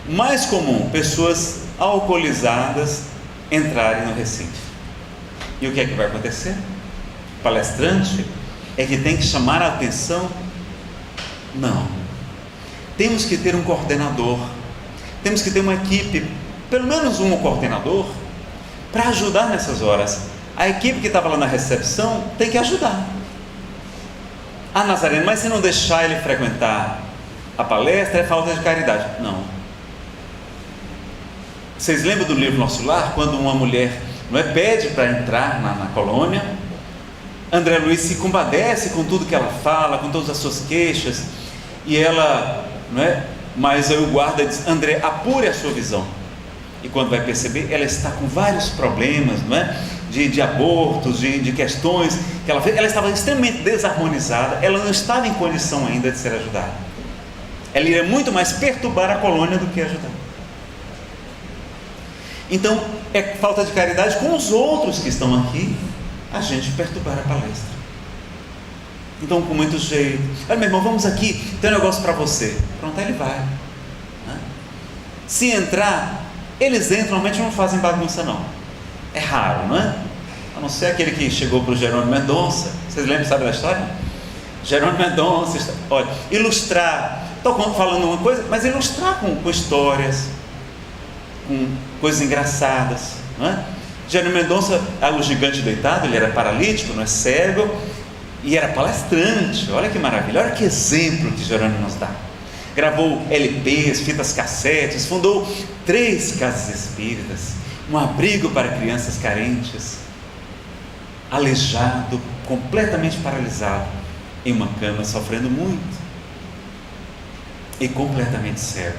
[SPEAKER 1] Mais comum, pessoas alcoolizadas entrarem no recinto. E o que é que vai acontecer? O palestrante é que tem que chamar a atenção? Não. Temos que ter um coordenador, temos que ter uma equipe, pelo menos um coordenador, para ajudar nessas horas. A equipe que estava lá na recepção tem que ajudar. Nazareno, mas se não deixar ele frequentar a palestra, é falta de caridade. Não. Vocês lembram do livro Nosso Lar, quando uma mulher, não é, pede para entrar na colônia? André Luiz se compadece com tudo que ela fala, com todas as suas queixas, e ela, não é, mas aí o guarda diz: André, apure a sua visão. E quando vai perceber, ela está com vários problemas, não é? De abortos, de questões que ela fez. Ela estava extremamente desarmonizada, ela não estava em condição ainda de ser ajudada. Ela iria muito mais perturbar a colônia do que ajudar. Então, é falta de caridade com os outros que estão aqui, a gente perturbar a palestra. Então, com muito jeito: olha, meu irmão, vamos aqui, tem um negócio para você. Pronto, aí ele vai, né? Se entrar, eles entram, normalmente não fazem bagunça não. É raro, não é? A não ser aquele que chegou para o Jerônimo Mendonça. Vocês lembram, sabe da história? Jerônimo Mendonça, olha, ilustrar, estou falando uma coisa, mas ilustrar com histórias, com coisas engraçadas, não é? Jerônimo Mendonça, o gigante deitado, ele era paralítico, não é, cego, e era palestrante. Olha que maravilha, olha que exemplo que Jerônimo nos dá. Gravou LPs, fitas cassetes, fundou 3 casas espíritas, um abrigo para crianças carentes, aleijado, completamente paralisado, em uma cama, sofrendo muito, e completamente cego.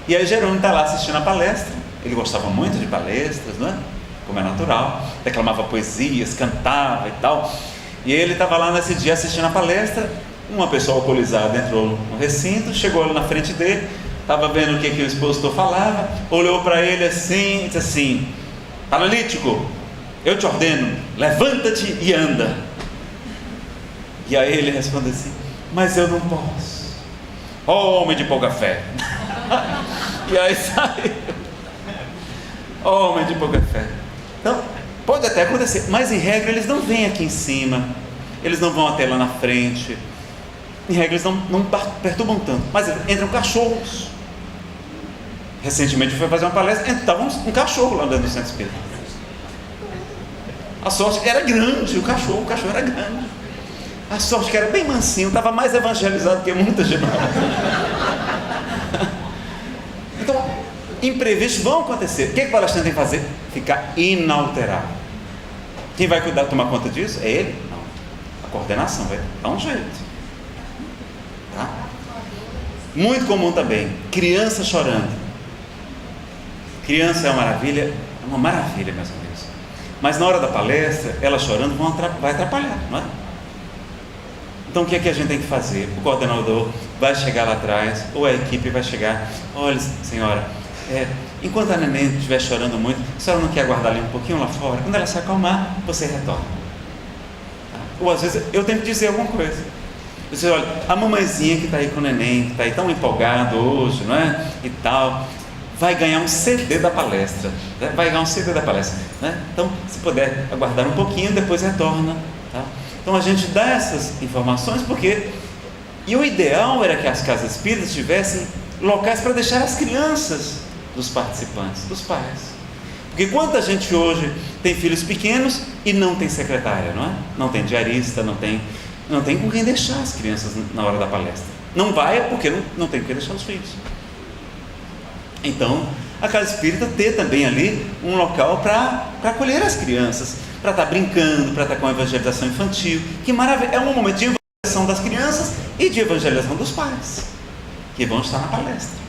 [SPEAKER 1] E aí Jerônimo está lá assistindo a palestra. Ele gostava muito de palestras, não é? Como é natural, declamava poesias, cantava e tal. E ele estava lá nesse dia assistindo a palestra. Uma pessoa alcoolizada entrou no recinto, chegou ali na frente dele, estava vendo o que o expositor falava, olhou para ele assim e disse assim: paralítico, eu te ordeno, levanta-te e anda. E aí ele responde assim: mas eu não posso, homem de pouca fé. E aí sai, homem de pouca fé. Então, pode até acontecer, mas em regra eles não vêm aqui em cima, eles não vão até lá na frente. Em regra eles não perturbam tanto, mas entram cachorros. Recentemente eu fui fazer uma palestra, estava um cachorro lá dentro do centro espírita. A sorte era grande, o cachorro era grande. A sorte que era bem mansinho, estava mais evangelizado que muita gente. Então, imprevistos vão acontecer. O que o palestrante tem que fazer? Ficar inalterável. Quem vai cuidar, tomar conta disso? É ele? Não. A coordenação vai dar um jeito. Tá? Muito comum também, criança chorando. Criança é uma maravilha, meus amigos. Mas na hora da palestra, ela chorando vai atrapalhar, não é? Então o que é que a gente tem que fazer? O coordenador vai chegar lá atrás, ou a equipe vai chegar: olha, senhora, enquanto a neném estiver chorando muito, a senhora não quer guardar ali um pouquinho lá fora? Quando ela se acalmar, você retorna. Ou às vezes eu tenho que dizer alguma coisa. Você olha, a mamãezinha que está aí com o neném, que está aí tão empolgado hoje, não é? E tal, vai ganhar um CD da palestra, né? Vai ganhar um CD da palestra, né? Então, se puder aguardar um pouquinho, depois retorna, tá? Então a gente dá essas informações porque, e o ideal era que as casas espíritas tivessem locais para deixar as crianças dos participantes, dos pais. Porque quanta gente hoje tem filhos pequenos e não tem secretária, não é? Não tem diarista, não tem com quem deixar as crianças na hora da palestra. Não vai porque não tem com quem deixar os filhos. Então, a casa espírita ter também ali um local para acolher as crianças, para estar brincando, para estar com a evangelização infantil. Que maravilha! É um momento de evangelização das crianças e de evangelização dos pais, que vão estar na palestra.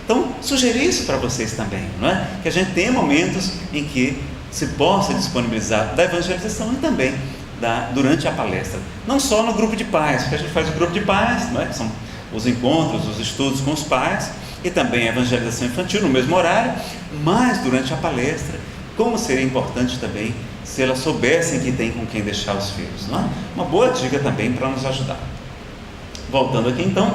[SPEAKER 1] Então, sugerir isso para vocês também, não é? Que a gente tenha momentos em que se possa disponibilizar da evangelização e também durante a palestra. Não só no grupo de pais, porque a gente faz o grupo de pais, não é? Que são os encontros, os estudos com os pais, e também a evangelização infantil no mesmo horário, mas durante a palestra, como seria importante também se elas soubessem que tem com quem deixar os filhos, não é? Uma boa dica também para nos ajudar. Voltando aqui então,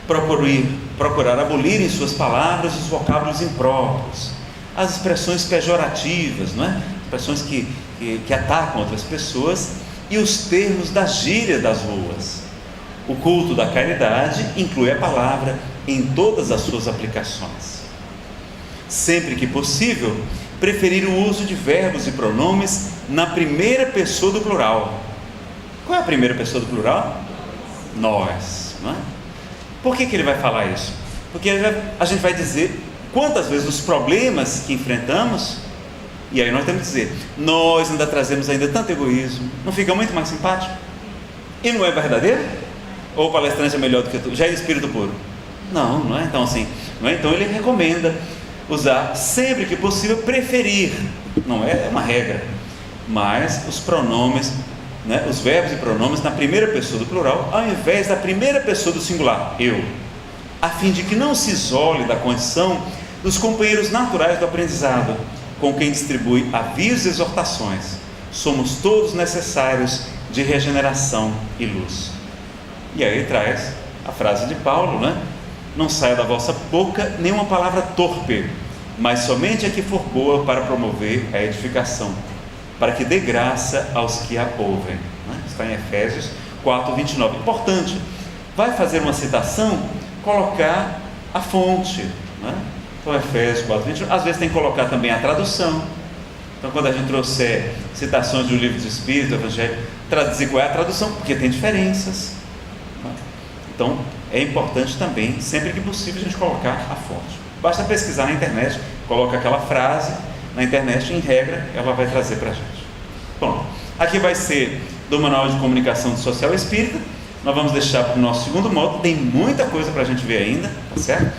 [SPEAKER 1] procurar abolir em suas palavras os vocábulos impróprios, as expressões pejorativas, não é? Expressões que atacam outras pessoas, e os termos da gíria das ruas. O culto da caridade inclui a palavra em todas as suas aplicações. Sempre que possível, preferir o uso de verbos e pronomes na primeira pessoa do plural. Qual é a primeira pessoa do plural? Nós, não é? Por que ele vai falar isso? Porque a gente vai dizer quantas vezes os problemas que enfrentamos, e aí nós temos que dizer, nós ainda trazemos ainda tanto egoísmo. Não fica muito mais simpático? E não é verdadeiro? Ou o palestrante é melhor do que tu? Já é espírito puro? Não é? Então assim, não é? Então ele recomenda usar sempre que possível, preferir, não é uma regra, mas os pronomes, né, os verbos e pronomes na primeira pessoa do plural, ao invés da primeira pessoa do singular, eu, a fim de que não se isole da condição dos companheiros naturais do aprendizado, com quem distribui avisos e exortações. Somos todos necessários de regeneração e luz. E aí traz a frase de Paulo, né? Não saia da vossa boca nenhuma palavra torpe, mas somente a que for boa para promover a edificação, para que dê graça aos que a ouvem, né? Está em Efésios 4:29. Importante, vai fazer uma citação, colocar a fonte, né? Então Efésios 4:29, às vezes tem que colocar também a tradução. Então quando a gente trouxer citações do livro dos Espíritos, do Evangelho, traduzir qual é a tradução, porque tem diferenças, né? Então é importante também, sempre que possível, a gente colocar a fonte. Basta pesquisar na internet, coloca aquela frase na internet, em regra, ela vai trazer para a gente. Bom, aqui vai ser do Manual de Comunicação do Social Espírita. Nós vamos deixar para o nosso segundo módulo, tem muita coisa para a gente ver ainda, tá certo?